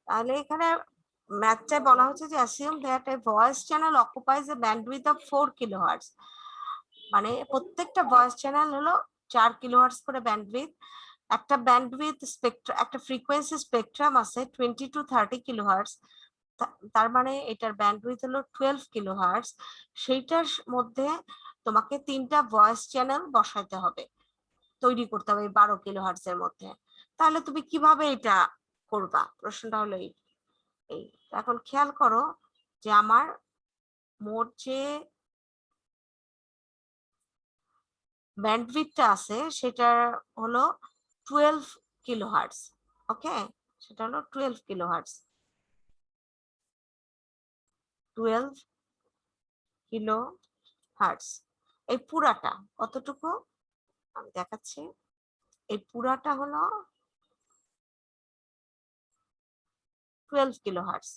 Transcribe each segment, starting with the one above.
তাহলে এখানে ম্যাথটায় বলা হচ্ছে যে assume that a voice channel occupies a bandwidth of 4 kilohertz, মানে প্রত্যেকটা ভয়েস চ্যানেল হলো 4 কিলোহার্টজ করে ব্যান্ডউইথ। একটা ব্যান্ডউইথ স্পেকট্রা, একটা ফ্রিকোয়েন্সি স্পেকট্রাম আছে 20 to 30 কিলোহার্টজ, তার মানে এটার ব্যান্ডউইথ হলো 12 কিলোহার্টজ। সেইটার মধ্যে তোমাকে 3টা ভয়েস চ্যানেল বসাইতে হবে, তৈরি করতে হবে 12 কিলোহার্টজ এর মধ্যে। তাহলে তুমি কিভাবে এটা করবা, প্রশ্নটা হলো এই। এখন খেয়াল করো যে আমার মোট যে ব্যান্ডউইথটা আছে সেটা হলো 12 কিলোহার্টজ। ওকে, সেটা হলো 12 কিলোহার্টজ, 12 কিলোহার্টজ। এই পুরাটা কতটুকু আমি দেখাচ্ছি। এই পুরাটা হলো 12 কিলোহার্টজ।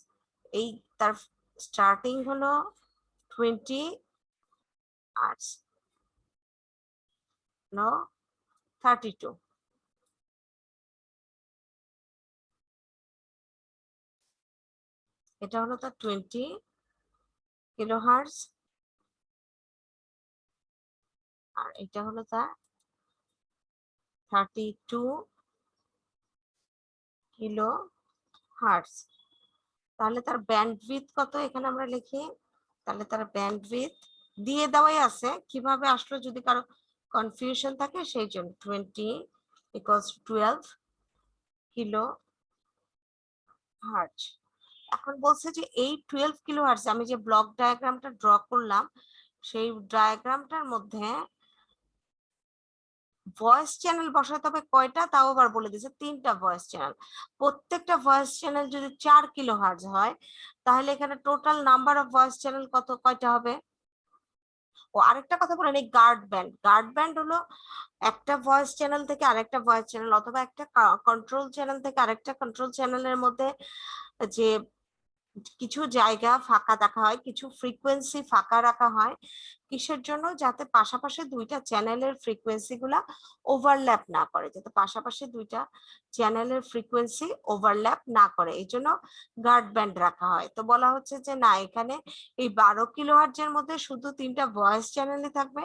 এই তার স্টার্টিং হলো 20 হার্টজ, নো 32। এটা হলো তার 20 কিলোহার্টজ, আর এটা হলো তার 32 কিলোহার্টজ। তাহলে তার ব্যান্ডউইথ কত এখানে আমরা লিখি। তাহলে তার ব্যান্ডউইথ দিয়ে দেওয়াই আছে, কিভাবে আসলো যদি কারো কনফিউশন থাকে সেই জন্য। 20 ইকুয়ালস 12 কিলো হার্টজ। এখন বলছে যে এই 12 কিলো হার্টজ আমি যে ব্লক ডায়াগ্রামটা ড্র করলাম, সেই ডায়াগ্রামটার মধ্যে ভয়েস চ্যানেল বসাতে হবে কয়টা, তাও আবার বলে দিয়েছে 3টা ভয়েস চ্যানেল। প্রত্যেকটা ভয়েস চ্যানেল যদি 4 কিলো হার্টজ হয়, তাহলে এখানে total number of voice channel কয়টা হবে। ও আরেকটা কথা বলেন, এই গার্ড ব্যান্ড হলো একটা ভয়েস চ্যানেল থেকে আরেকটা ভয়েস চ্যানেল, অথবা একটা কন্ট্রোল চ্যানেল থেকে আরেকটা কন্ট্রোল চ্যানেলের মধ্যে যে কিছু জায়গা ফাঁকা রাখা হয়, কিছু ফ্রিকোয়েন্সি ফাঁকা রাখা হয়। কিসের জন্য? যাতে পাশাপাশি দুইটা চ্যানেলের ফ্রিকোয়েন্সি গুলা ওভারল্যাপ না করে, যাতে পাশাপাশি দুইটা চ্যানেলের ফ্রিকোয়েন্সি ওভারল্যাপ না করে, এই জন্য গার্ড ব্যান্ড রাখা হয়। তো বলা হচ্ছে যে না, এখানে এই 12 কিলোহার্টজ এর মধ্যে শুধু 3টা ভয়েস চ্যানেলই থাকবে,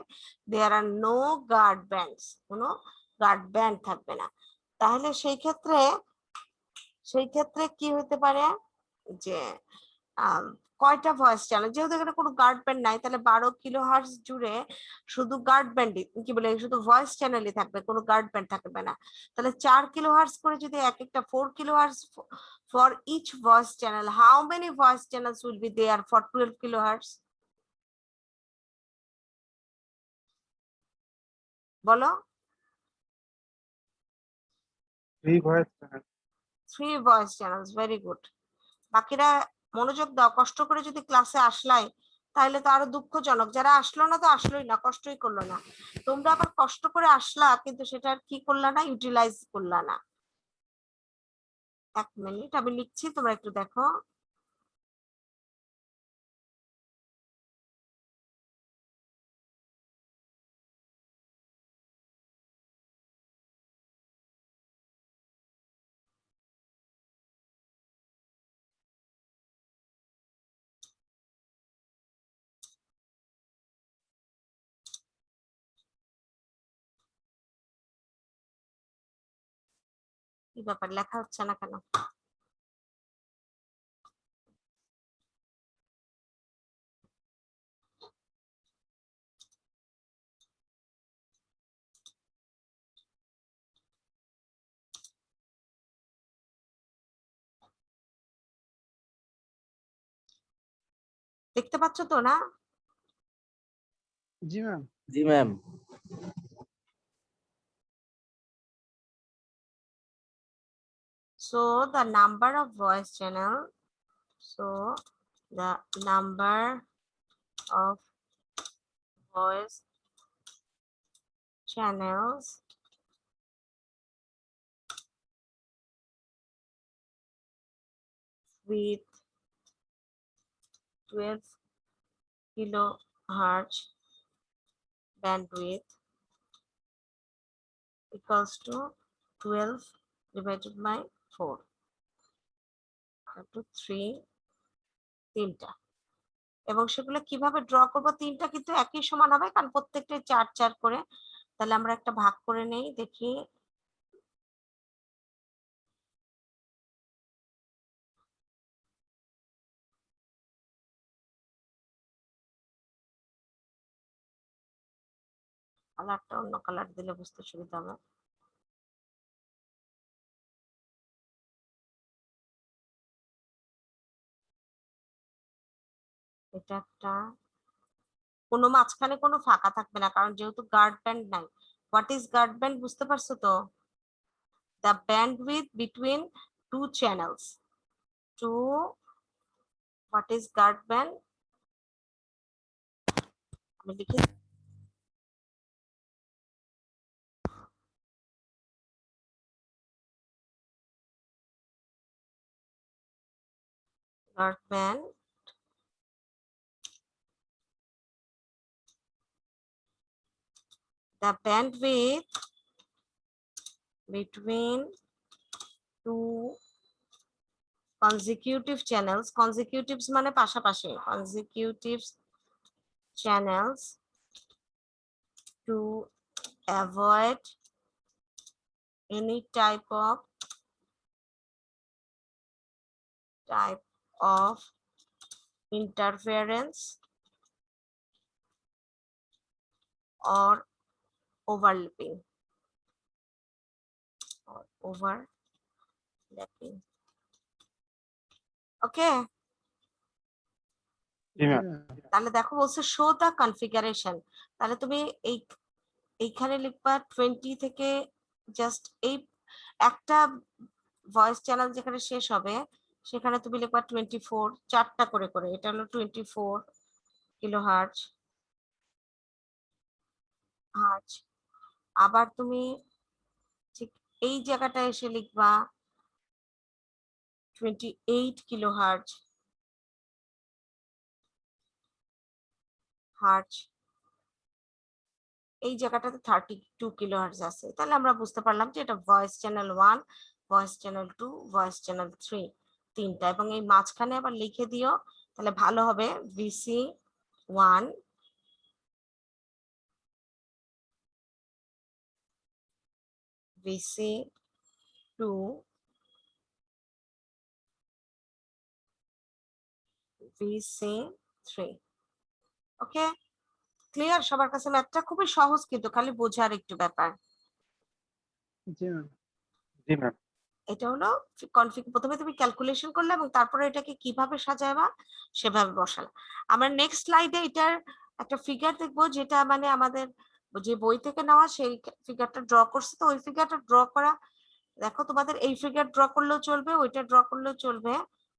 দেয়ার আর নো গার্ড ব্যান্ডস, কোনো গার্ড ব্যান্ড থাকবে না। তাহলে সেই ক্ষেত্রে কি হতে পারে যে কয়টা ভয়েস চ্যানেল, যেহেতু এখানে কোনো গার্ড ব্যান্ড নাই, তাহলে 12 কিলোহার্টজ জুড়ে শুধু গার্ড ব্যান্ড কি বলে শুধু ভয়েস চ্যানেলই থাকবে, কোনো গার্ড ব্যান্ড থাকবে না। তাহলে 4 কিলোহার্টজ করে যদি এক একটা 4 kilohertz for each voice channel, how many voice channels will be there for 12 kilohertz? বলো। 3 voice channel. 3 voice channels, very good. বাকিরা মনোযোগ দাও, কষ্ট করে যদি ক্লাসে আসলাই তাহলে তো আরো দুঃখজনক, যারা আসলো না তো আসলোই না, কষ্টই করলো না। তোমরা আবার কষ্ট করে আসলা কিন্তু সেটা কি করলা না, ইউটিলাইজ করলা না। 1 মিনিট আমি লিখছি, তোমরা একটু দেখো। কি ব্যাপার, লেখা হচ্ছে না কেন? দেখতে পাচ্ছ তো না? জি ম্যাম। জি ma'am. So the number of voice channel, so the number of voice channels with 12 kilohertz bandwidth equals to 12 divided by 4. Two 3 তিনটা, এবং সেগুলো কিভাবে ড্র করব, তিনটা কিন্তু একই সমান হবে কারণ প্রত্যেকটাই 4 4 করে। তাহলে আমরা একটা ভাগ করে নেই, দেখি কালারটা অন্য কালার দিলে বুঝতে সুবিধা হবে। এটা একটা, কোনো মাঝখানে কোনো ফাঁকা থাকবে না কারণ যেহেতু গার্ড ব্যান্ড নাই। হোয়াট ইজ গার্ড ব্যান্ড বুঝতে পারছো তো? The bandwidth between two channels. Two, what is guard band, আমি লিখে guard band the bandwidth between two consecutive channels, consecutives মানে পাশাপাশি, consecutive channels to avoid any type of interference or overlapping or overlapping. ওকে, জি ma'am. তাহলে দেখো বলছে show দা configuration. তাহলে তুমি এইখানে লিখবা 20 থেকে জাস্ট এই একটা ভয়েস চ্যানেল যেখানে শেষ হবে সেখানে তুমি লিখবা 24, চারটা করে করে, এটা হলো 24 কিলোহার্টজ হার্জ। আবার তুমি ঠিক এই জায়গাটায় এসে লিখবা 28 কিলোহার্টজ হার্জ। এই জায়গাটাতে 32 কিলোহার্টজ আছে। তাহলে আমরা বুঝতে পারলাম যে এটা voice channel 1, voice channel 2, voice channel 3 তিনটা, এবং এই মাঝখানে আবার লিখে দিও তাহলে ভালো হবে ভিসি 1, ভিসি 2, ভিসি 3। ওকে, ক্লিয়ার সবার কাছে? ম্যাথটা খুবই সহজ কিন্তু খালি বোঝার একটু ব্যাপার। জি ম্যাম। জি ম্যাম। এটা হলো কনফিগ, প্রথমে তুমি ক্যালকুলেশন করলে এবং তারপরে এটাকে কিভাবে সাজাবা সেভাবে বসালা। আমরা নেক্সট স্লাইডে এটার একটা ফিগার দেখবো যেটা মানে আমাদের যে বই থেকে নেওয়া, সেই ফিগারটা ড্র করছে। তো ওই ফিগারটা ড্র করা, দেখো তোমাদের এই ফিগার ড্র করলেও চলবে, ওইটা ড্র করলেও চলবে।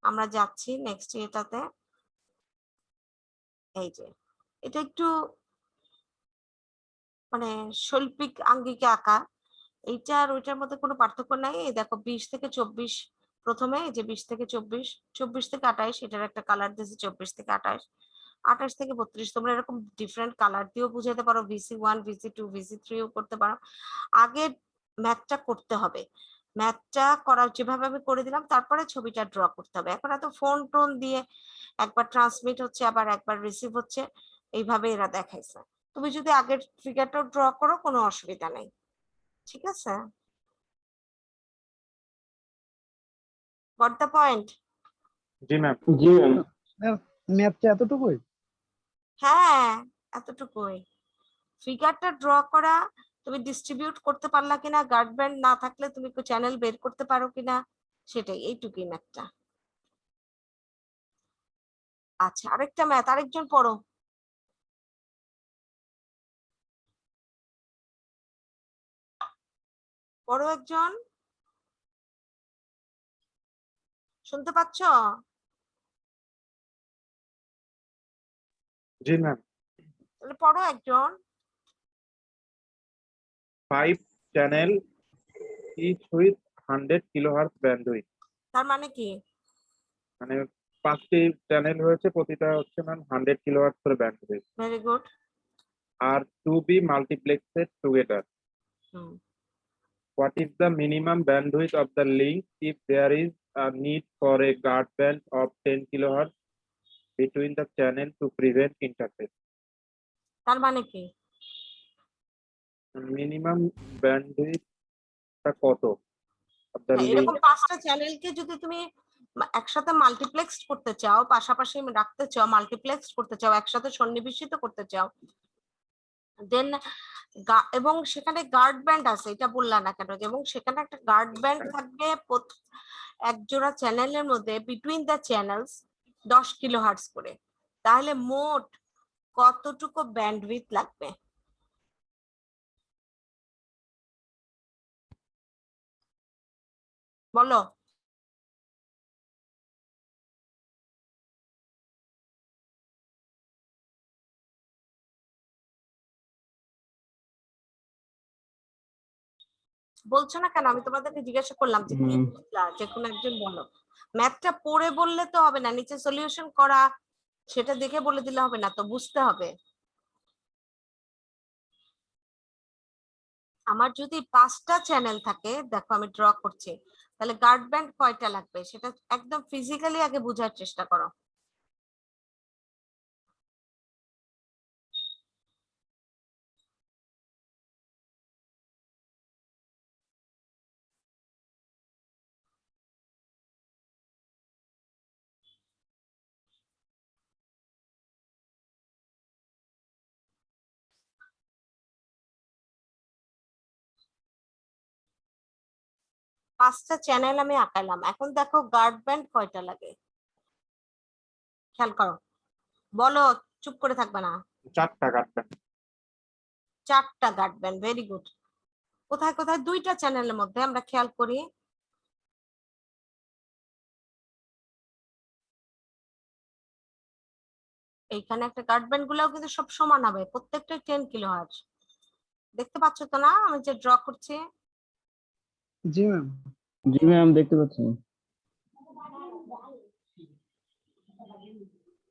আমরা যাচ্ছি নেক্সট এটাতে। এই যে এটা একটু মানে শৈল্পিক আঙ্গিকে আঁকা, এইটা আর ওইটার মধ্যে কোনো পার্থক্য নাই। এই দেখো 20 থেকে 24, প্রথমে এই যে 20 থেকে 24, 24 থেকে 28, এটার একটা কালার দিয়েছে 24 থেকে 28, 28 থেকে 32। তোমরা এরকম ডিফারেন্ট কালার দিয়েও বুঝাতে পারো, ভিসি 1, ভিসি 2, ভিসি 3ও করতে পারো। আগে ম্যাথটা করতে হবে, ম্যাথটা করা যেভাবে আমি করে দিলাম তারপরে ছবিটা ড্র করতে হবে। এখন এত ফোন টোন দিয়ে একবার ট্রান্সমিট হচ্ছে আবার একবার রিসিভ হচ্ছে, এইভাবে এরা দেখাইছে। তুমি যদি আগের ফিগারটাও ড্র করো কোনো অসুবিধা নেই, ঠিক আছে? Goat the point? G ma'am. জি ম্যাম। ম্যাথটা এতটুকুই? হ্যাঁ, এতটুকুই। ফিগারটা ড্র করা, তুমি ডিস্ট্রিবিউট করতে পারলা কিনা, গার্ড ব্যান্ড না থাকলে তুমি চ্যানেল বের করতে পারো কিনা, সেটাই, এইটুকুই ম্যাথটা। আচ্ছা, আরেকটা ম্যাথ, আরেকজন পড়ো। পড়ো একজন, শুনতে পাচ্ছ? জি ম্যাম। তাহলে পড়ো একজন। 5 channel each with 100 kilohertz bandwidth। তার মানে কি? মানে 5টি চ্যানেল হয়েছে, প্রতিটা হচ্ছে ম্যাম 100 কিলোহার্টজ করে ব্যান্ডউইথ। Very good. আর to be multiplexed together. Hmm, What is the minimum bandwidth of the link if there is a need for a guard band of 10 kilohertz between the channel to prevent interference. তার মানে কি? Minimum bandwidth কত? of the link? এরকম 5টা চ্যানেলকে যদি তুমি একসাথে মাল্টিপ্লেক্স করতে চাও, পাশাপাশি রাখতে চাও, মাল্টিপ্লেক্স করতে চাও, একসাথে সন্নিবেশিত করতে চাও, দেন এবং সেখানে গার্ড ব্যান্ড আছে, এটা বললা না কেন? এবং সেখানে একটা গার্ড ব্যান্ড থাকবে এক জোড়া চ্যানেলের মধ্যে, বিটুইন দ্য চ্যানেলস 10 কিলোহার্টজ করে। তাহলে মোট কতটুকু ব্যান্ডউইথ লাগবে? বলো। বলছো না কেন? আমি তোমাদেরকে জিজ্ঞাসা করলাম যে কি বুঝলা, যে কোনো একজন বলো। ম্যাথটা পড়ে বললে তো হবে না, নিচে সলিউশন করা সেটা দেখে বলে দিলে হবে না, তো বুঝতে হবে। আমার যদি 5টা চ্যানেল থাকে, দেখো আমি ড্র করছি, তাহলে গার্ড ব্যান্ড কয়টা লাগবে সেটা একদম ফিজিক্যালি আগে বোঝার চেষ্টা করো। পাঁচটা চ্যানেল আমি আঁকালাম, এখন দেখো গার্ড ব্যান্ড কয়টা লাগে, খেয়াল করো, বলো, চুপ করে থাকবে না। 4টা guard band. 4টা গার্ড ব্যান্ড, ভেরি গুড। কোথায় কোথায়? 2টা চ্যানেলের মধ্যে, আমরা খেয়াল করি। এইখানে একটা গার্ড ব্যান্ড গুলাও কিন্তু সব সমান হবে, প্রত্যেকটাই 10 কিলোহার্টজ। দেখতে পাচ্ছ তো না আমি যে ড্র করছি? জি ম্যাম। জি ম্যাম, দেখতে পাচ্ছি।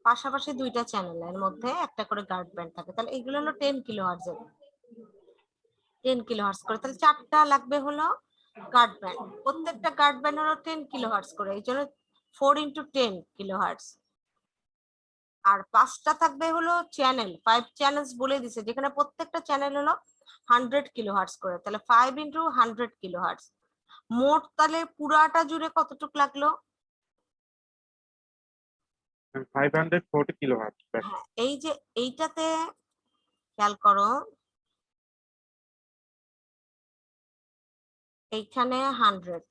পাশাপাশি 2টা চ্যানেলের মধ্যে একটা করে গার্ড ব্যান্ড থাকে, তাহলে এইগুলো হলো 10 কিলোহার্টজ এর, 10 কিলোহার্টজ করে, তাহলে 4টা লাগবে হলো গার্ড ব্যান্ড। প্রত্যেকটা গার্ড ব্যান্ড হলো 10 কিলোহার্টজ করে, এই জন্য 4 × 10 কিলোহার্টজ। আর 5টা থাকবে হলো চ্যানেল, 5 চ্যানেলস বলে দিছে, যেখানে প্রত্যেকটা চ্যানেল হলো 100 কিলোহার্টজ করে, তাহলে 5 × 100 কিলোহার্টজ। মোট তাহলে পুরাটা জুড়ে কতটুকু লাগলো? 540 kilohertz band. হ্যাঁ, এই যে এইটাতে খেয়াল করো, এইখানে 100,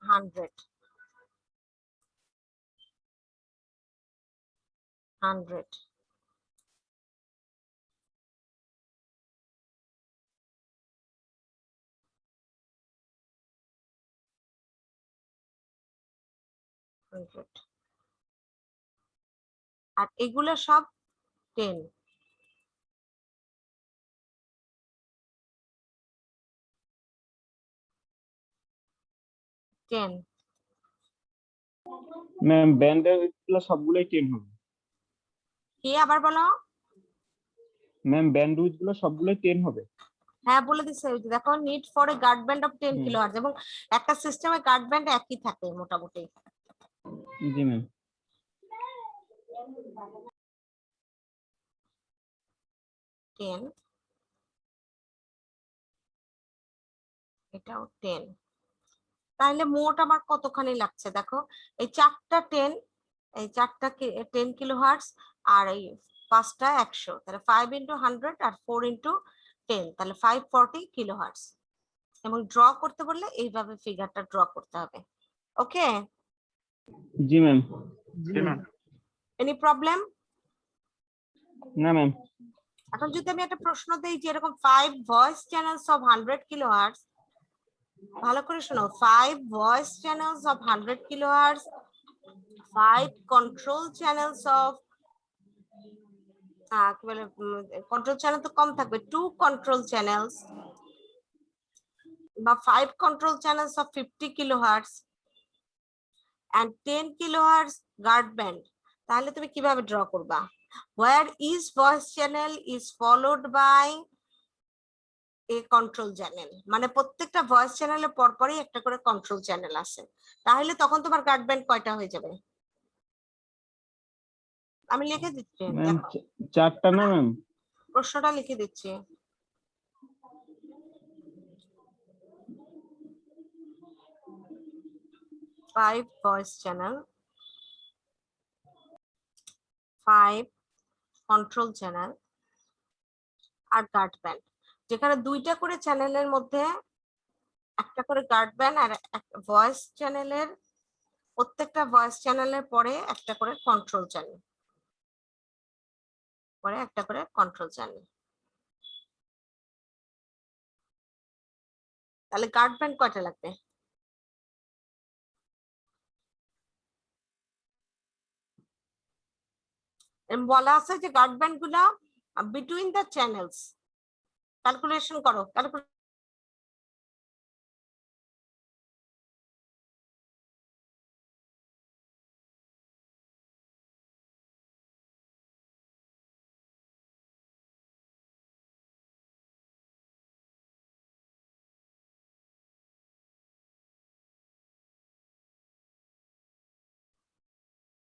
হান্ড্রেড, 100, আর এগুলো সব 10। ম্যাম ব্যান্ডের গুলো সবগুলোই 10 হবে। কি আবার বলো? ম্যাম ব্যান্ডউইথ গুলো সবগুলোই 10 হবে। হ্যাঁ বলে দিছে, ওই যে দেখো, need for a guard band of 10 kilohertz, এবং একটা সিস্টেমে গার্ড ব্যান্ড একই থাকে মোটামুটি। জি ম্যাম। 10, এটাও 10, তাহলে মোট আমার কতখানি লাগছে দেখো, এই 4টা 10, এই 4টা 10 কিলোহার্টজ, আর এই 5টা 100, তাহলে 5 × 100 আর 4 × 10, তাহলে 540 কিলোহার্টজ। এবং ড্র করতে বললে এইভাবে ফিগারটা ড্র করতে হবে। ওকে? জি ম্যাম। জি ম্যাম। Any problem? না ম্যাম। এখন যদি আমি একটা প্রশ্ন দেই যে এরকম 5 ভয়েস চ্যানেলস অফ 100 কিলোহার্টজ, ভালো করে শোনো, 5 voice channels of 100 kilohertz, 5 control channels of, কি বলে, কন্ট্রোল চ্যানেল তো কম থাকবে, 2 কন্ট্রোল চ্যানেলস বা 5 control channels of 50 kilohertz and 10 kilohertz guard band, তাহলে তুমি কিভাবে ড্র করবা? where each voice channel is followed by A control channel, মানে প্রত্যেকটা ভয়েস চ্যানেলের পরপরই একটা করে কন্ট্রোল চ্যানেল আছে। তাহলে তখন তোমার গার্ড ব্যান্ড কয়টা হয়ে যাবে? আমি লিখে দিচ্ছি, ম্যাম দেখো চারটা না ম্যাম? প্রশ্নটা লিখে দিচ্ছি। Five voice channel, 5 control channel আর গার্ড ব্যান্ড, যেখানে দুইটা করে চ্যানেলের মধ্যে একটা করে গার্ড ব্যান্ড আর ভয়েস চ্যানেলের প্রত্যেকটা ভয়েস চ্যানেলের পরে একটা করে কন্ট্রোল চ্যানেল, পরে একটা করে কন্ট্রোল চ্যানেল। তাহলে গার্ড ব্যান্ড কয়টা লাগবে? বলা আছে যে গার্ড ব্যান্ড গুলা বিটুইন দ্য চ্যানেলস, ক্যালকুলেশন করো।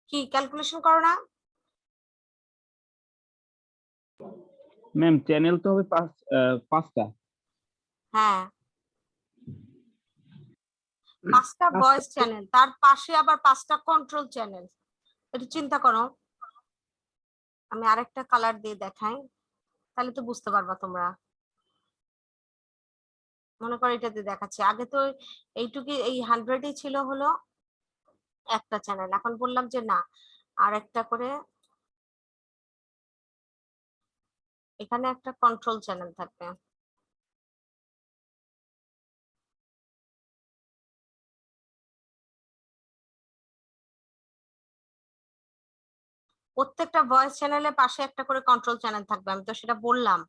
কি ক্যালকুলেশন করো না? ম্যাম চ্যানেল তো হবে পাঁচটা। হ্যাঁ, 5টা ভয়েস চ্যানেল, তার পাশে আবার 5টা কন্ট্রোল চ্যানেল। একটু চিন্তা করো, আমি আরেকটা কালার দিয়ে দেখাই, তাহলে তো বুঝতে পারবা তোমরা। মনে করো এটা দিয়ে দেখাচ্ছি, আগে তো এইটুকু এই 100ই ছিল হলো একটা চ্যানেল, এখন বললাম যে না, আর একটা করে এখানে একটা কন্ট্রোল চ্যানেল থাকবে। প্রত্যেকটা ভয়েস চ্যানেলের পাশে একটা করে কন্ট্রোল চ্যানেল থাকবে, আমি তো সেটা বললাম।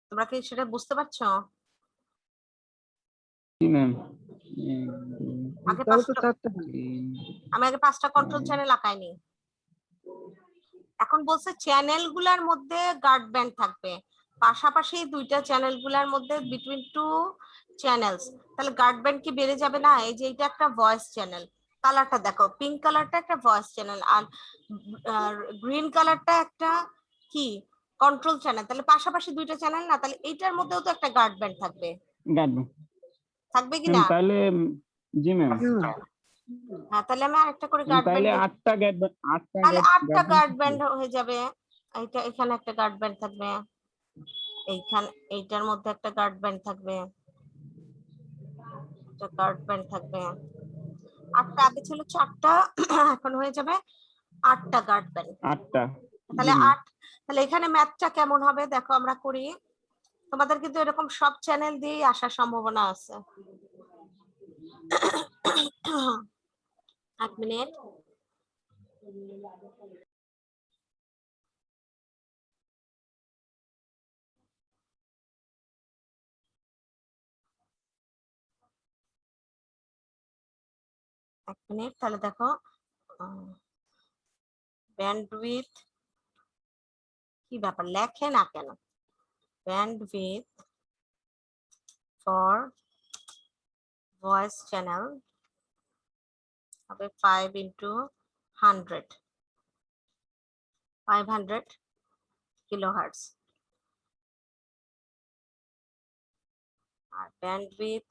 তোমরা কি সেটা বুঝতে পারছো? জি ম্যাম। আগে তাহলে তো 5টা, চারটা হলো। আমি আগে 5টা কন্ট্রোল চ্যানেল আঁকাইনি। এখন বলছে চ্যানেল গুলার মধ্যে গার্ড ব্যান্ড থাকবে, পাশাপাশি দুইটা চ্যানেল গুলার মধ্যে বিটুইন টু চ্যানেলস, তাহলে গার্ড ব্যান্ড কি বেড়ে যাবে না? এই যে এটা একটা ভয়েস চ্যানেল, কালারটা দেখো, পিঙ্ক কালারটা একটা ভয়েস চ্যানেল আর গ্রিন কালারটা একটা কি কন্ট্রোল চ্যানেল, তাহলে পাশাপাশি দুইটা চ্যানেল না, তাহলে এইটার মধ্যেও তো একটা গার্ড ব্যান্ড থাকবে, গার্ড থাকবে কি ম্যাম না? তাহলে জি ম্যাম। হ্যাঁ, তাহলে আমি আরেকটা করে ম্যাম গার্ড তাহলে ব্যান্ড, আটটা তাহলে 8টা গার্ড গার্ড ব্যান্ড হয়ে যাবে। এইটা এখানে একটা গার্ড ব্যান্ড থাকবে, এইখানে এইটার মধ্যে একটা গার্ড ব্যান্ড থাকবে, একটা গার্ড ব্যান্ড থাকবে। 8টা, আগে ছিল 4টা, এখন হয়ে যাবে 8টা গার্ড ব্যান্ড। আটটা। তাহলে 8, তাহলে এখানে ম্যাথটা কেমন হবে দেখো, আমরা করি। তোমাদের কিন্তু এরকম সব চ্যানেল দিয়েই আসার সম্ভাবনা আছে। 1 মিনিট। তাহলে দেখো, ব্যান্ডউইথ কি ব্যাপার লেখে না কেন? ব্যান্ডউইথ ফর ভয়েস চ্যানেল হবে 5 into 100, 500 কিলোহার্টজ। আর ব্যান্ডউইথ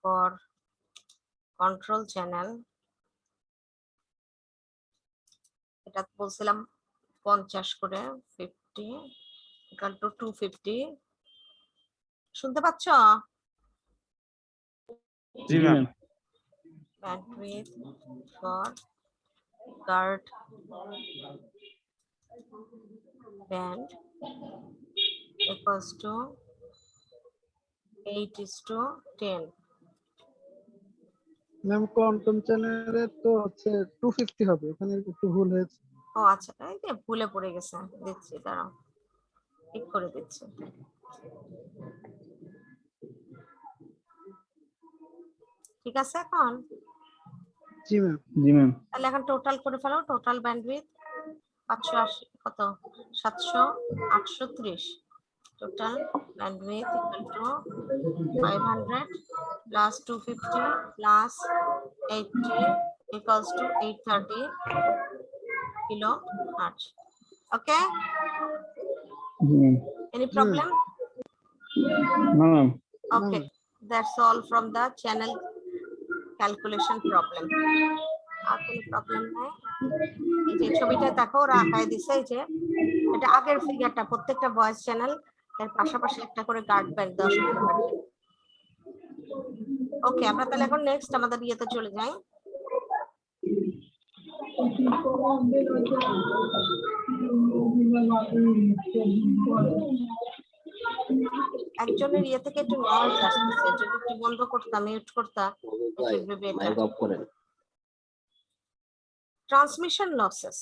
ফর কন্ট্রোল চ্যানেল, এটা বলছিলাম 50 করে, 50 equal to 250। শুনতে পাচ্ছ? জি ma'am. Bandwidth for guard band equals to 8:10। Ma'am quantum চ্যানেলে তো হচ্ছে 250 হবে, এখানে একটু ভুল হয়েছে। ও আচ্ছা, এই যে ভুলে পড়ে গেছে, দিচ্ছি, দাঁড়াও ঠিক করে দিচ্ছি। ঠিক আছে এখন? জি ম্যাম। জি ম্যাম। তাহলে এখন টোটাল করে ফেলো, টোটাল ব্যান্ডউইথ 580 কত 700 830। total bandwidth equal to 500 plus 250 plus 80 equals to 830 kilohertz. Okay, any problem? না ma'am Okay, that's all from the channel calculation problem. আর কোনো প্রবলেম নাই। এই যে ছবিটা দেখো ওরা আঁকায় দিছে, এই যে এটা আগের ফিগারটা, প্রত্যেকটা ভয়েস চ্যানেল এর পাশাপাশি একটা করে গার্ড ব্যাগ দেওয়া শুরু করবে। ওকে, আমরা তাহলে এখন নেক্সট আমাদের ইয়েতে চলে যাই। একজনের ইয়ে থেকে একটু নয়েজ আসতেছে, যদি একটু বন্ধ করতাম, মিউট করতাম, it would be better. Mic off করেন। Transmission losses.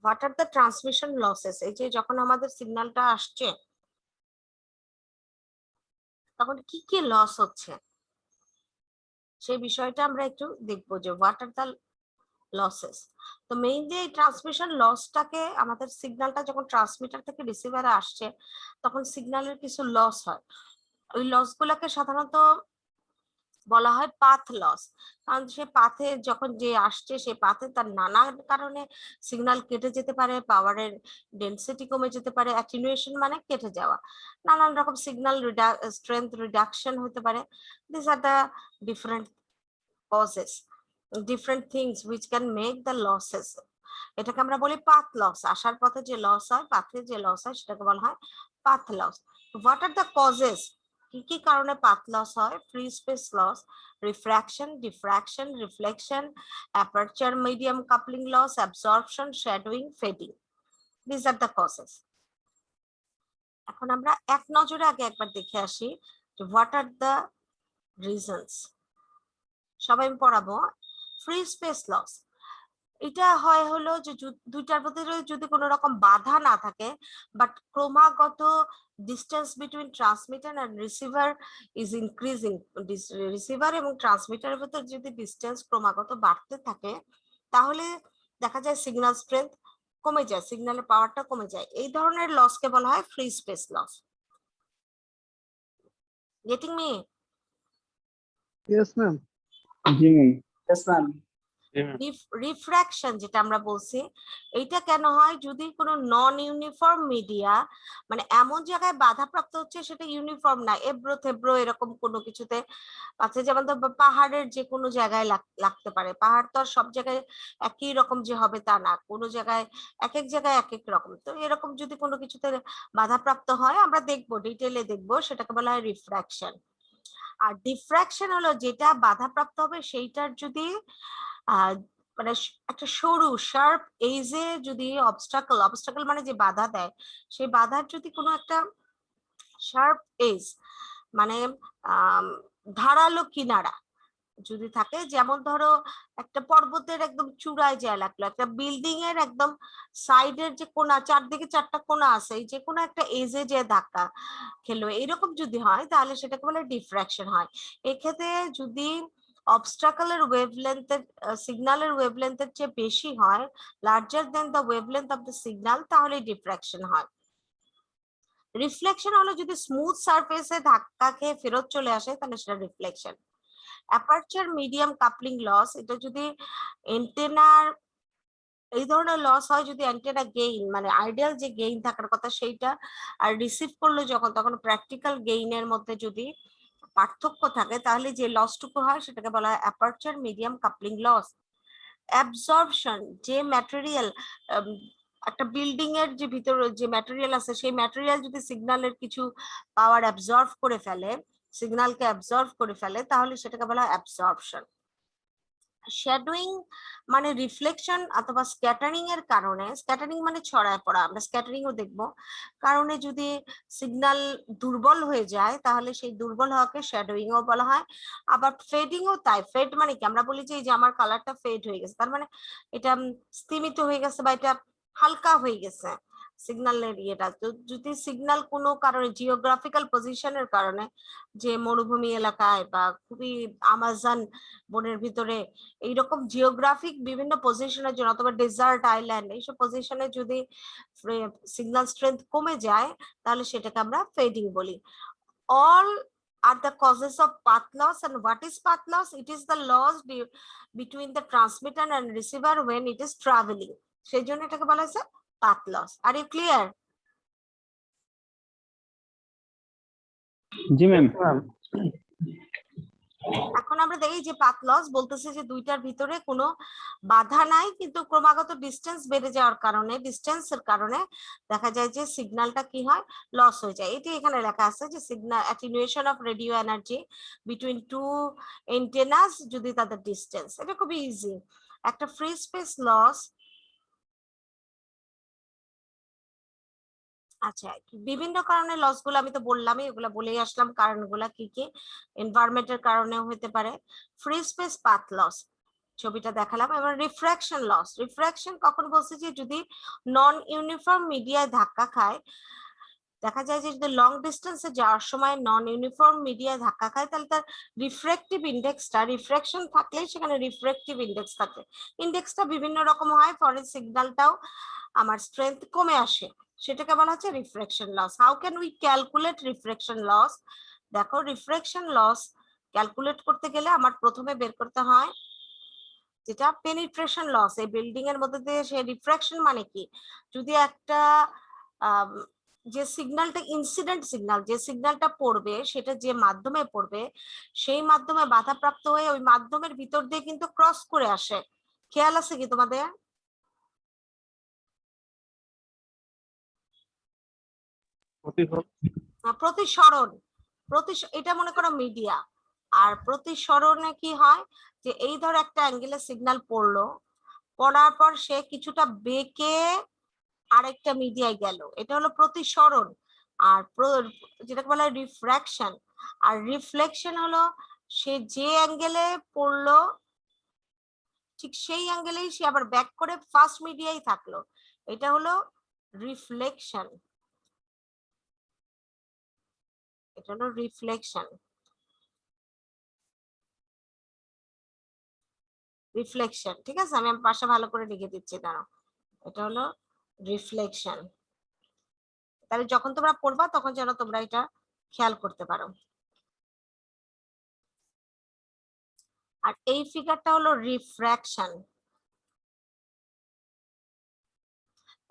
What are the transmission losses? এই যে যখন আমাদের সিগন্যালটা আসছে তখন কি কি লস হচ্ছে সেই বিষয়টা আমরা একটু দেখবো, যে হোয়াট আর দ্য লসেস। তো মেইনলি এই ট্রান্সমিশন লসটাকে, আমাদের সিগন্যালটা যখন ট্রান্সমিটার থেকে রিসিভারে আসছে তখন সিগন্যালের কিছু লস হয়। ওই লস গুলাকে সাধারণত বলা হয় পাথ লস, কারণ সে পাথে যখন যে আসছে সেই পাথে তার নানা কারণে সিগন্যাল কেটে যেতে পারে, পাওয়ারের ডেনসিটি কমে যেতে পারে, অ্যাটেনুয়েশন মানে কেটে যাওয়া, নানান রকম সিগন্যাল স্ট্রেংথ রিডাকশন হতে পারে। This are the different causes, different things which can make the losses. এটাকে আমরা বলি পাথ লস। আসার পথে যে লস হয়, পাথে যে লস হয় সেটাকে বলা হয় path loss. What are the causes? কি কি কারণে পাথ লস হয়? Free space loss, refraction, diffraction, reflection, aperture medium coupling loss, absorption, shadowing, fading. This are the causes. এখন আমরা এক নজরে আগে একবার দেখে আসি যে হোয়াট আর দ্য রিজনস। সবাই আমি পড়াবো। ফ্রি স্পেস লস, এটা হয় হলো যে দুইটার মধ্যে যদি কোনো রকম বাধা না থাকে, বাট ক্রমাগত distance between transmitter and receiver is increasing, receiver এবং ট্রান্সমিটারের ভিতর যদি ডিস্টেন্স ক্রমাগত বাড়তে থাকে তাহলে দেখা যায় সিগন্যাল স্ট্রেংথ কমে যায়, সিগন্যালের পাওয়ারটা কমে যায়। এই ধরনের লসকে বলা হয় free space loss. Getting me? Yes ma'am. জি ম্যাম। Yes, ma'am. রিফ্র্যাকশন যেটা আমরা বলছি, এইটা কেন হয়? যদি কোনো নন ইউনিফর্ম মিডিয়া, মানে এমন জায়গায় বাধাপ্রাপ্ত হচ্ছে সেটা ইউনিফর্ম না, এব্রো থেব্রো এরকম কোনো কিছুতে আছে, যেমন পাহাড়ের যে কোনো জায়গায় লাগতে পারে। পাহাড় তো আর সব জায়গায় একই রকম যে হবে তা না, কোনো জায়গায় এক এক জায়গায় এক এক রকম। তো এরকম যদি কোনো কিছুতে বাধাপ্রাপ্ত হয়, আমরা দেখবো, ডিটেলে দেখবো, সেটাকে বলা হয় রিফ্র্যাকশন। আর ডিফ্র্যাকশন হলো যেটা বাধাপ্রাপ্ত হবে সেইটার যদি মানে একটা সরু শার্প এজে যদি অবস্টাকল, অবস্টাকল মানে যে বাধা দেয়, সেই বাধার যদি কোনো একটা শার্প এজ মানে ধারালো কিনারা যদি থাকে, যেমন ধরো একটা পর্বতের একদম চূড়ায় যায় লাগলো, একটা বিল্ডিং এর একদম সাইডের যে কোণা, চারদিকে চারটা কোণা আছে, এই যে কোনো একটা এজে যে ধাক্কা খেলো, এরকম যদি হয় তাহলে সেটাকে বলে ডিফ্র্যাকশন হয়। এক্ষেত্রে যদি অবস্ট্রাকলের ওয়েভলেন্থের, সিগন্যালের ওয়েভলেন্থের চেয়ে বেশি হয়, larger than the wavelength of the signal, তাহলে ডিফ্র্যাকশন হয়। রিফ্লেকশন হলো যদি স্মুথ সারফেসে ধাক্কা খেয়ে ফেরত চলে আসে তাহলে সেটা reflection. Aperture medium coupling loss, এটা যদি এন্টেনার এই ধরনের লস হয় যদি অ্যান্টেনা গেইন, মানে আইডিয়াল যে গেইন থাকার কথা সেইটা, আর রিসিভ করলো যখন, তখন প্র্যাকটিক্যাল গেইনের মধ্যে যদি পার্থক্য থাকে তাহলে যে লসটুকু হয় সেটাকে বলা হয় aperture medium coupling loss. Absorption, যে ম্যাটেরিয়াল, একটা বিল্ডিং এর যে ভিতরে যে ম্যাটেরিয়াল আছে সেই ম্যাটেরিয়াল যদি সিগন্যালের কিছু পাওয়ার অ্যাবজর্ব করে ফেলে, সিগন্যালকে অ্যাবজর্ব করে ফেলে, তাহলে সেটাকে বলা হয় অ্যাবজর্পশন। শ্যাডোয়িং মানে রিফ্লেকশন অথবা স্ক্যাটারিং এর কারণে, স্ক্যাটারিং মানে ছড়ায় পড়া, আমরা স্ক্যাটারিং ও দেখবো, কারণে যদি সিগন্যাল দুর্বল হয়ে যায় তাহলে সেই দুর্বল হওয়াকে শ্যাডোয়িং ও বলা হয়। আবার ফেডিং ও তাই। ফেড মানে কি? আমরা বলি যে আমার কালারটা ফেড হয়ে গেছে, তার মানে এটা স্তিমিত হয়ে গেছে বা এটা হালকা হয়ে গেছে। সিগন্যালের ইয়েটা। তো যদি সিগন্যাল কোনো কারণে জিওগ্রাফিক্যাল পজিশনের কারণে, যে মরুভূমি এলাকায় বা খুবই আমাজন বনের ভিতরে এইরকম জিওগ্রাফিক বিভিন্ন পজিশনের জন্য, অথবা ডেজার্ট আইল্যান্ড, এইসব পজিশনে যদি সিগন্যাল স্ট্রেংথ কমে যায় তাহলে সেটাকে আমরা ফেডিং বলি। all are the causes of path loss. And what is path loss? It is the loss between the transmitter and receiver when it is traveling. সেই জন্য এটাকে বলা হয়েছে path loss. Are you clear? G ma'am. এখন আমরা দেখি যে path loss বলতেছে যে দুইটার ভিতরে কোনো বাধা নাই, কিন্তু ক্রমাগত ডিস্টেন্স বেড়ে যাওয়ার কারণে, ডিস্টেন্সের কারণে দেখা যায় যে সিগন্যালটা কি হয়, লস হয়ে যায়। এটি এখানে লেখা আছে যে signal attenuation of radio energy between two antennas যদি তাদের ডিস্টেন্স। এটা খুবই ইজি। একটা ফ্রি স্পেস লস, আচ্ছা বিভিন্ন কারণে লস গুলো আমি তো বললামই, এগুলা বলেই আসলাম কারণগুলা কি কি। এনভায়রনমেন্টের কারণেও হতে পারে। ফ্রি স্পেস পাথ লস ছবিটা দেখালাম। এবার রিফ্রাকশন লস। রিফ্রাকশন কখন বলছে যে যদি নন ইউনিফর্ম মিডিয়ায় ধাক্কা খায়, দেখা যায় যে যদি লং ডিস্টেন্সে যাওয়ার সময় নন ইউনিফর্ম মিডিয়ায় ধাক্কা খায় তাহলে তার রিফ্রেক্টিভ ইন্ডেক্সটা, রিফ্রাকশন থাকলেই সেখানে রিফ্রেক্টিভ ইন্ডেক্স থাকে। ইন্ডেক্সটা বিভিন্ন রকম হয়, ফলে সিগন্যালটাও আমার স্ট্রেংথ কমে আসে, সেটাকে বলা হচ্ছে refraction loss. How can we calculate refraction loss? দেখো রিফ্রাকশন লস ক্যালকুলেট করতে গেলে আমার প্রথমে বের করতে হয় যেটা পেনিট্রেশন লস। এই বিল্ডিং এর মধ্যে দিয়ে সে রিফ্রাকশন মানে কি, যদি একটা যে সিগন্যালটা ইনসিডেন্ট সিগন্যাল, যে সিগন্যালটা পড়বে সেটা যে মাধ্যমে পড়বে সেই মাধ্যমে বাধাপ্রাপ্ত হয়ে ওই মাধ্যমের ভিতর দিয়ে কিন্তু ক্রস করে আসে। খেয়াল আছে কি তোমাদের? প্রতিসরণ, এটা মনে করো মিডিয়া। আর প্রতিসরণে কি হয় যে এই ধর একটা অ্যাঙ্গেলে সিগন্যাল পড়লো, পড়ার পর সে কিছুটা বেঁকে আরেকটা মিডিয়ায় গেল, এটা হলো প্রতিসরণ। আর যেটাকে বলা হয় রিফ্রাকশন। আর রিফ্লেকশন হলো সে যে অ্যাঙ্গেলে পড়লো ঠিক সেই অ্যাঙ্গেলেই সে আবার ব্যাক করে ফার্স্ট মিডিয়ায় থাকলো, এটা হলো রিফ্লেকশন। এটা হলো রিফ্লেকশন। রিফ্লেকশন, ঠিক আছে, আমি পাশে ভালো করে লিখে দিচ্ছি, দাঁড়াও। এটা হলো রিফ্লেকশন। তাহলে যখন তোমরা পড়বা তখন যেন তোমরা এটা খেয়াল করতে পারো। আর এই ফিগারটা হলো রিফ্রাকশন।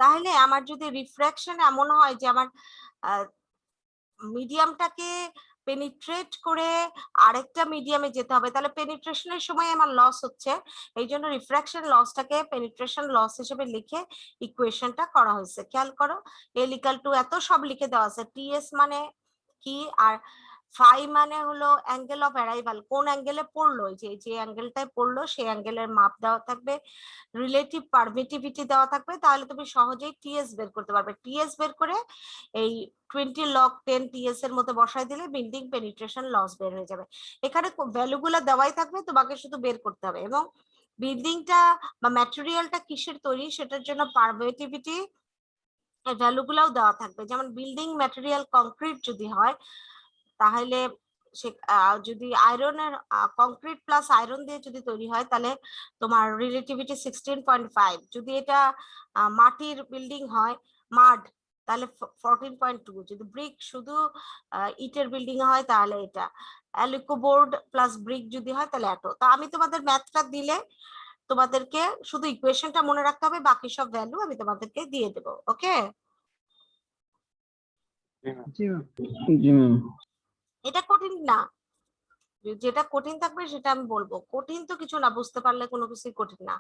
তাহলে আমার যদি রিফ্রাকশন এমন হয় যে আমার মিডিয়ামটাকে পেনিট্রেট করে আরেকটা মিডিয়ামে যেতে হবে, তাহলে পেনিট্রেশনের সময় আমার লস হচ্ছে, এই জন্য রিফ্রাকশন লসটাকে পেনিট্রেশন লস হিসেবে লিখে ইকুয়েশনটা করা হয়েছে। খেয়াল করো, এল ইকুয়াল টু এত সব লিখে দেওয়া আছে, টিএস মানে কি, আর ফাই মানে হলো অ্যাঙ্গেল অফ অ্যারাইভাল, কোন অ্যাঙ্গেলে পড়লো, যে অ্যাঙ্গেলটায় পড়লো সেই অ্যাঙ্গেলের মাপ দেওয়া থাকবে, রিলেটিভ পারমিটিভিটি দেওয়া থাকবে, তাহলে তুমি সহজেই টিএস বের করতে পারবে। টিএস বের করে এই 20 log 10 টিএস এর মধ্যে বসায় দিলে বিল্ডিং পেনিট্রেশন লস বের হয়ে যাবে। এখানে ভ্যালুগুলো দেওয়াই থাকবে, তোমাকে শুধু বের করতে হবে। এবং বিল্ডিংটা বা ম্যাটেরিয়ালটা কিসের তৈরি সেটার জন্য পারমিটিভিটি ভ্যালুগুলোও দেওয়া থাকবে। যেমন বিল্ডিং ম্যাটেরিয়াল কংক্রিট যদি হয় তাহলে সে যদি আয়রনের কংক্রিট প্লাস আয়রন দিয়ে যদি তৈরি হয় তাহলে তোমার রিলেটিভিটি 16.5, যদি এটা মাটির বিল্ডিং হয় মাড তাহলে 14.2, যদি ব্রিক শুধু ইটের বিল্ডিং হয় তাহলে এটা অ্যালিকো বোর্ড প্লাস ব্রিক যদি হয় তাহলে এত। তা আমি তোমাদের ম্যাথটা দিলে তোমাদেরকে শুধু ইকুয়েশনটা মনে রাখতে হবে, বাকি সব ভ্যালু আমি তোমাদেরকে দিয়ে দেবো। ওকে, জি ম্যাম। এটা কঠিন না, যেটা কঠিন থাকবে সেটা আমি বলবো, কঠিন তো কিছু না, বুঝতে পারলে কোনো কিছুই কঠিন না।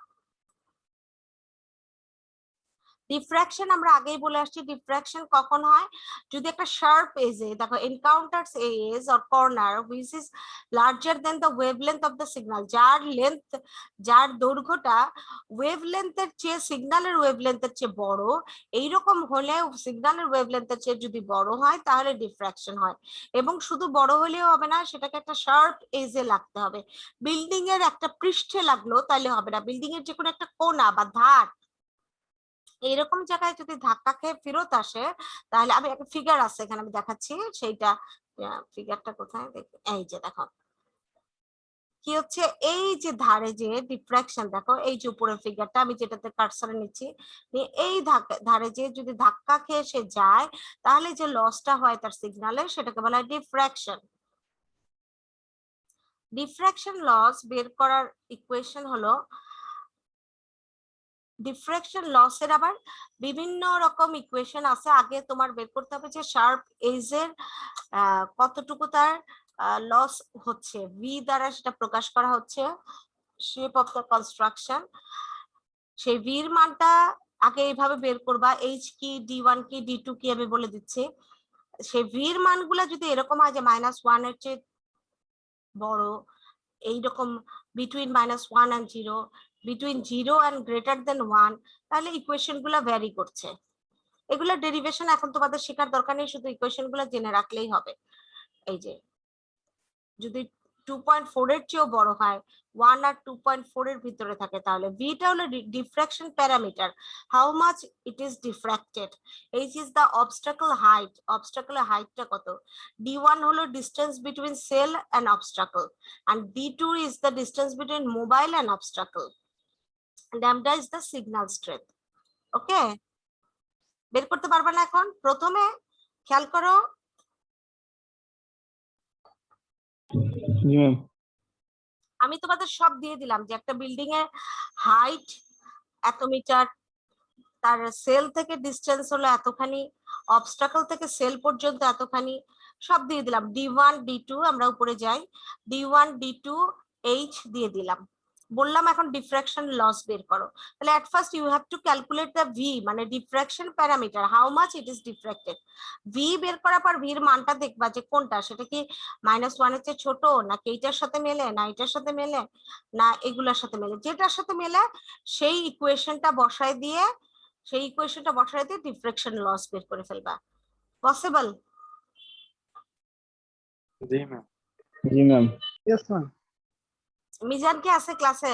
ডিফ্রাকশন আমরা আগেই বলে আসছি, ডিফ্রাকশন কখন হয়, যদি একটা শার্প এজে দেখো encounters a edge or corner which is larger than the wavelength of the signal, যার দৈর্ঘ্যটা ওয়েভলেন্থের চেয়ে সিগন্যালের ওয়েভলেন্থের চেয়ে বড়, এইরকম হলে সিগন্যালের ওয়েভলেন্থের চেয়ে যদি বড় হয় তাহলে ডিফ্রাকশন হয়। এবং শুধু বড় হলেও হবে না, সেটাকে একটা শার্প এজে লাগতে হবে। বিল্ডিং এর একটা পৃষ্ঠে লাগলো তাহলে হবে না, বিল্ডিং এর যে কোনো একটা কোণা বা ধার এইরকম জায়গায় যদি ধাক্কা খেয়ে ফেরত আসে তাহলে আমি একটা ফিগার আছে এখানে আমি দেখাচ্ছি সেইটা, ফিগারটা কোথায় দেখি, এই যে দেখো কি হচ্ছে, এই যে ধারে যে ডিফ্রাকশন, দেখো এই যে উপরের ফিগারটা আমি যেটাতে কার্সারে নিচ্ছি, এই ধারে যে যদি ধাক্কা খেয়ে সে যায় তাহলে যে লসটা হয় তার সিগনালে সেটাকে বলা হয় ডিফ্রাকশন। ডিফ্রাকশন লস বের করার ইকুয়েশন হলো, ডিফ্রাকশন লসের আবার বিভিন্ন রকম ইকুয়েশন আছে, আগে তোমার বের করতে হবে যে শার্প এজের কতটুকু তার লস হচ্ছে, ভি দ্বারা সেটা প্রকাশ করা হচ্ছে শেপ অফ দ্য কনস্ট্রাকশন। সেই ভির মানটা আগে এইভাবে বের করবা, এইচ কি, ডি1 কি, ডি2 কি আমি বলে দিচ্ছি। সেই ভির মানগুলা যদি এরকম হয় যে -1 এর চেয়ে বড়, এইরকম between -1 and 0, between 0 and greater than 1, তাহলে ইকুয়েশন গুলা ভ্যারি করছে। এগুলা ডেরিভেশন এখন তোমাদের শেখার দরকার নেই, শুধু ইকুয়েশন গুলা জেনে রাখলেই হবে। এই যে যদি 2.4 এর চেয়েও বড় হয়, 1 আর 2.4 এর ভিতরে থাকে, তাহলে ভিটা হলো diffraction parameter, how much it is diffracted. H is the obstacle height, অবস্টাকলের হাইটটা কত। d1 হলো distance between cell and obstacle, and d2 is the distance between mobile and obstacle. Lambda is the signal strength. ওকে, বের করতে পারবে না এখন? প্রথমে খেয়াল করো, জি ম্যাম। আমি তোমাদের সব দিয়ে দিলাম যে একটা বিল্ডিং এর হাইট এত মিটার, তার সেল থেকে ডিস্টেন্স হলো এতখানি, অবস্টাকল থেকে সেল পর্যন্ত এতখানি, সব দিয়ে দিলাম। d1 d2, আমরা উপরে যাই, d1 d2 h দিয়ে দিলাম, বললাম এখন ডিফ্রাকশন লস বের করো। তাহলে at first you have to calculate the V, মানে diffraction parameter, how much it is diffracted. V বের করার পর ভির মানটা দেখবা যে কোনটা, সেটা কি -1 এর চেয়ে ছোট, নাকি এইটার সাথে মেলে, না এটার সাথে মেলে, না এগুলার সাথে মেলে। যেটার সাথে মেলে সেই ইকুয়েশনটা বসায় দিয়ে, ডিফ্রাকশন লস বের করে ফেলবা। পসিবল? জি ম্যাম। জি ম্যাম। Yes ma'am. মিজান কি আছে ক্লাসে?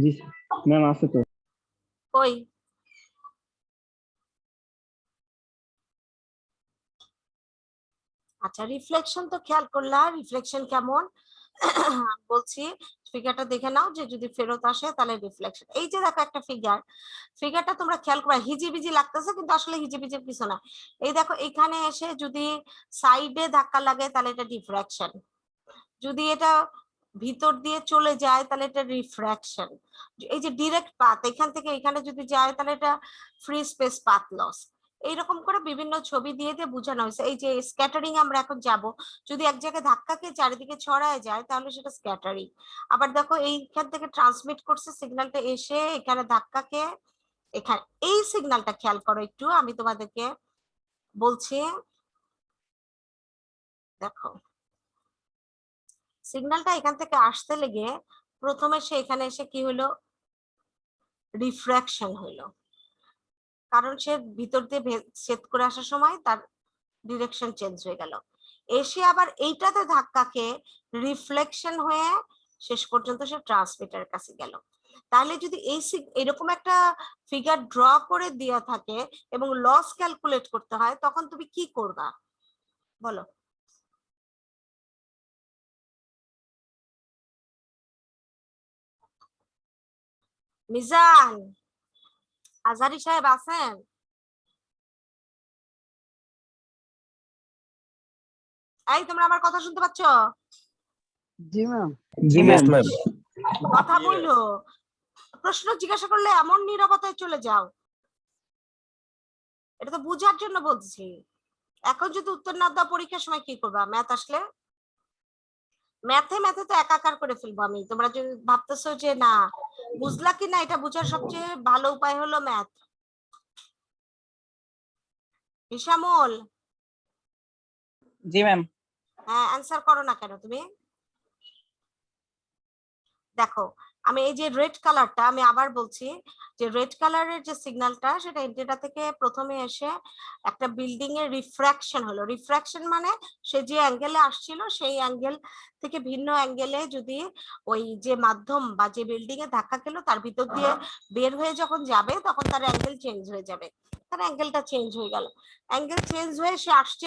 জি ম্যাম আছে তো। কই? আচ্ছা, রিফ্লেকশন তো খেয়াল করলা, রিফ্লেকশন কেমন বলছি, ফিগারটা দেখে নাও যে যদি ফেরত আসে তাহলে রিফ্লেকশন। এই যে দেখো একটা ফিগার, ফিগারটা তোমরা খেয়াল করবা, হিজিবিজি লাগতেছে কিন্তু আসলে হিজিবিজির কিছু না। এই দেখো এখানে এসে যদি সাইডে ধাক্কা লাগে তাহলে এটা ডিফ্রাকশন, যদি এটা ভিতর দিয়ে চলে যায় তাহলে এটা রিফ্রাকশন। এই যে ডিরেক্ট পাথ এখান থেকে এখানে যদি যায় তাহলে এটা ফ্রি স্পেস পাথ লস। এইরকম করে বিভিন্ন ছবি দিয়ে দিয়ে বোঝানো হয়েছে। এই যে স্ক্যাটারিং আমরা এখন যাব, যদি এক জায়গায় ধাক্কা খেয়ে চারিদিকে ছড়ায় যায় তাহলে সেটা স্ক্যাটারিং। আবার দেখো এইখান থেকে ট্রান্সমিট করছে সিগন্যালটা, এসে এখানে ধাক্কা খেয়ে এখানে, এই সিগন্যালটা খেয়াল করো একটু, আমি তোমাদেরকে বলছি দেখো, সিগন্যালটা এখান থেকে আসতে লেগে প্রথমে সে এখানে এসে কি হলো, রিফ্রাকশন হইলো, কারণ সে ভিতর দিয়ে ছেদ করে আসার সময় তার ডিরেকশন চেঞ্জ হয়ে গেল, এসে আবার এইটাতে ধাক্কা খেয়ে রিফ্লেকশন হয়ে শেষ পর্যন্ত সে ট্রান্সমিটারের কাছে গেল। তাহলে যদি এরকম একটা ফিগার ড্র করে দেওয়া থাকে এবং লস ক্যালকুলেট করতে হয়, তখন তুমি কি করবা বলো? মিজান, আজহারি সাহেব আছেন? এই তোমরা আমার কথা শুনতে পাচ্ছ? জি ম্যাম। জি ম্যাম। কথা বললো, প্রশ্ন জিজ্ঞাসা করলে এমন নীরবতায় চলে যাও, এটা তো বুঝার জন্য বলছি। এখন যদি উত্তর না দাও পরীক্ষার সময় কি করবা? ম্যাথ আসলে ম্যাথে তো একাকার করে ফেলবো আমি। তোমরা যদি ভাবতেছো যে না বুঝলা কি না, এটা বুঝার সবচেয়ে ভালো উপায় হলো ম্যাথ। হিসামুল, জি ম্যাম। হ্যাঁ অ্যান্সার করো না কেন তুমি? দেখো আমি এই যে রেড কালারটা, আমি আবার বলছি যে রেড কালারের যে সিগন্যালটা সেটা এন্টেনা থেকে প্রথমে এসে একটা বিল্ডিং এর রিফ্র্যাকশন হলো। রিফ্র্যাকশন মানে সে যে অ্যাঙ্গেলে আসছিল সেই অ্যাঙ্গেল থেকে ভিন্ন অ্যাঙ্গেলে যদি ওই যে মাধ্যম বা যে বিল্ডিং এ ধাক্কা খেলো তার ভিতর দিয়ে বের হয়ে যখন যাবে তখন তার অ্যাঙ্গেল চেঞ্জ হয়ে যাবে। তার অ্যাঙ্গেলটা চেঞ্জ হয়ে গেল, অ্যাঙ্গেল চেঞ্জ হয়ে সে আসতে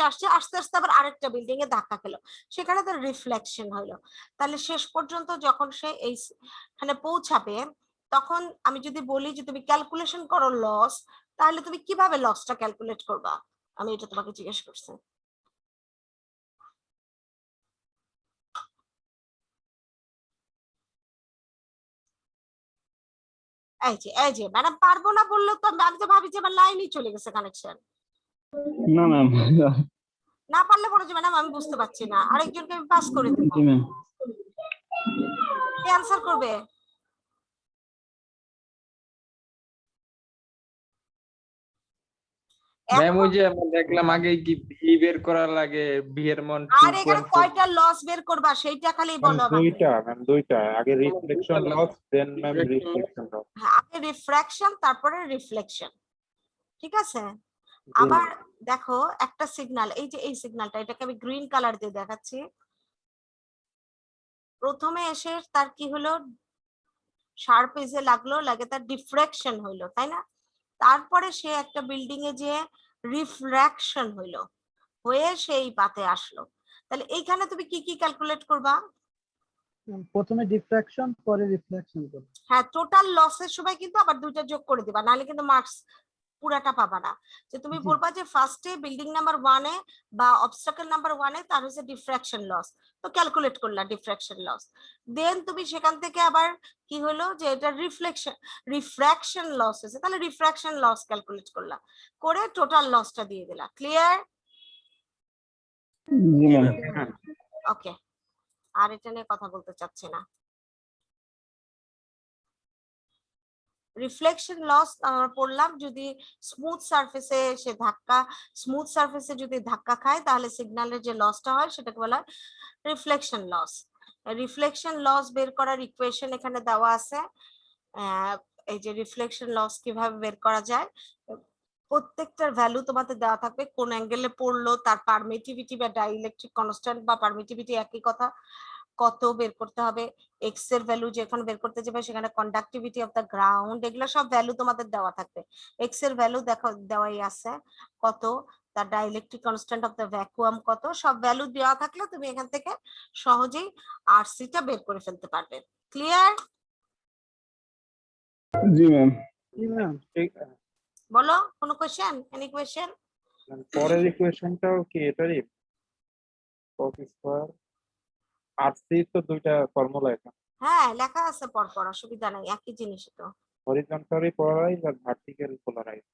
আস্তে আবার আরেকটা বিল্ডিং এ ধাক্কা খেলো, সেখানে তার রিফ্লেকশন হলো। তাহলে শেষ পর্যন্ত যখন সে এইখানে পৌঁছাবে তখন আমি যদি বলি যে তুমি ক্যালকুলেশন করো লস, তাহলে তুমি কিভাবে লসটা ক্যালকুলেট করবা? আমি এটা তোমাকে জিজ্ঞেস করছি। এই যে ম্যাডাম পারবো না বললো তো আমি তো ভাবি যে আমার লাইনই চলে গেছে কানেকশন। না ম্যাম। না পারলে বলো যে ম্যাডাম আমি বুঝতে পারছি না, আরেকজনকে আমি পাস করে দেবো। জি ম্যাম। কে আনসার করবে? ম্যাম ওই যে আমরা দেখলাম আগে কি ভি বের করা লাগে, ভি এর মান আর এখানে 2.4। কয়টা লস বের করবা সেইটা খালি বলো আমাকে। দুইটা ম্যাম, দুইটা। আগে রিফ্লেকশন লস, দেন ম্যাম রিফ্লেকশন লস। হ্যাঁ, আগে রিফ্র্যাকশন তারপরে রিফ্লেকশন, ঠিক আছে? আবার দেখো একটা সিগন্যাল, এই যে এই সিগন্যালটা, এটাকে আমি গ্রিন কালার দিয়ে দেখাচ্ছি। প্রথমে এসে তার কি হলো, শার্প এজে লাগলো, লাগে তার ডিফ্রেকশন হইলো, তাই না? তারপরে সে একটা বিল্ডিং এ যে রিফ্র্যাকশন হইলো, হয়ে সেই পাতে আসলো। তাহলে এইখানে তুমি কি কি ক্যালকুলেট করবা? প্রথমে ডিফ্রাকশন পরে রিফ্লেকশন করব। হ্যাঁ, টোটাল লসের সময় কিন্তু আবার দুইটা যোগ করে দিবা, নাহলে কিন্তু মার্কস পুরাটা পাবা না। যে তুমি জি। বলবা যে ফার্স্টে বিল্ডিং নাম্বার 1 এ বা অবস্টাকল নাম্বার 1 এ তার হচ্ছে ডিফ্র্যাকশন লস, তো ক্যালকুলেট করলা ডিফ্র্যাকশন লস। দেন তুমি সেখান থেকে আবার কি হলো যে এটা রিফ্র্যাকশন লস হয়েছে, তাহলে রিফ্র্যাকশন লস ক্যালকুলেট করলা, করে টোটাল লসটা দিয়ে দিলা। ক্লিয়ার? জি ম্যাম। ওকে, আর এটা নিয়ে কথা বলতে চাচ্ছি না। রিফ্লেকশন লস আমরা পড়লাম, যদি স্মুথ সারফেসে যদি ধাক্কা খায় তাহলে সিগন্যালের যে লসটা হয় সেটাকে বলা হয় রিফ্লেকশন লস। রিফ্লেকশন লস বের করার ইকুয়েশন এখানে দেওয়া আছে। এই যে রিফ্লেকশন লস কিভাবে বের করা যায়, প্রত্যেকটার ভ্যালু তোমাদের দেওয়া থাকবে, কোন অ্যাঙ্গেলে পড়লো, তার পারমিটিভিটি বা ডাইইলেকট্রিক কনস্ট্যান্ট বা পারমিটিভিটি একই কথা, কত বের করতে হবে, এক্স এর ভ্যালু যেখানে বের করতে যাবে সেখানে কন্ডাক্টিভিটি অফ দ্য গ্রাউন্ড, এগুলো সব ভ্যালু তোমাদের দেওয়া থাকবে। এক্স এর ভ্যালু দেখো দেওয়াই আছে কত, তার dielectric constant of the vacuum কত, সব ভ্যালু দেওয়া থাকলে তুমি এখান থেকে সহজেই আরসিটা বের করে ফেলতে পারবে। ক্লিয়ার? জি ম্যাম। জি ম্যাম। ঠিক। বলো কোনো কোশ্চেন, এনি কোশ্চেন? পরের ইকুয়েশনটাও কি এটারই? cos স্কয়ার আরসি তো দুইটা ফর্মুলা এখানে, হ্যাঁ লেখা আছে পরপর, অসুবিধা নাই, একই জিনিস তো। হরিজন্টালি পোলারাইজ আর ভার্টিক্যাল পোলারাইজ।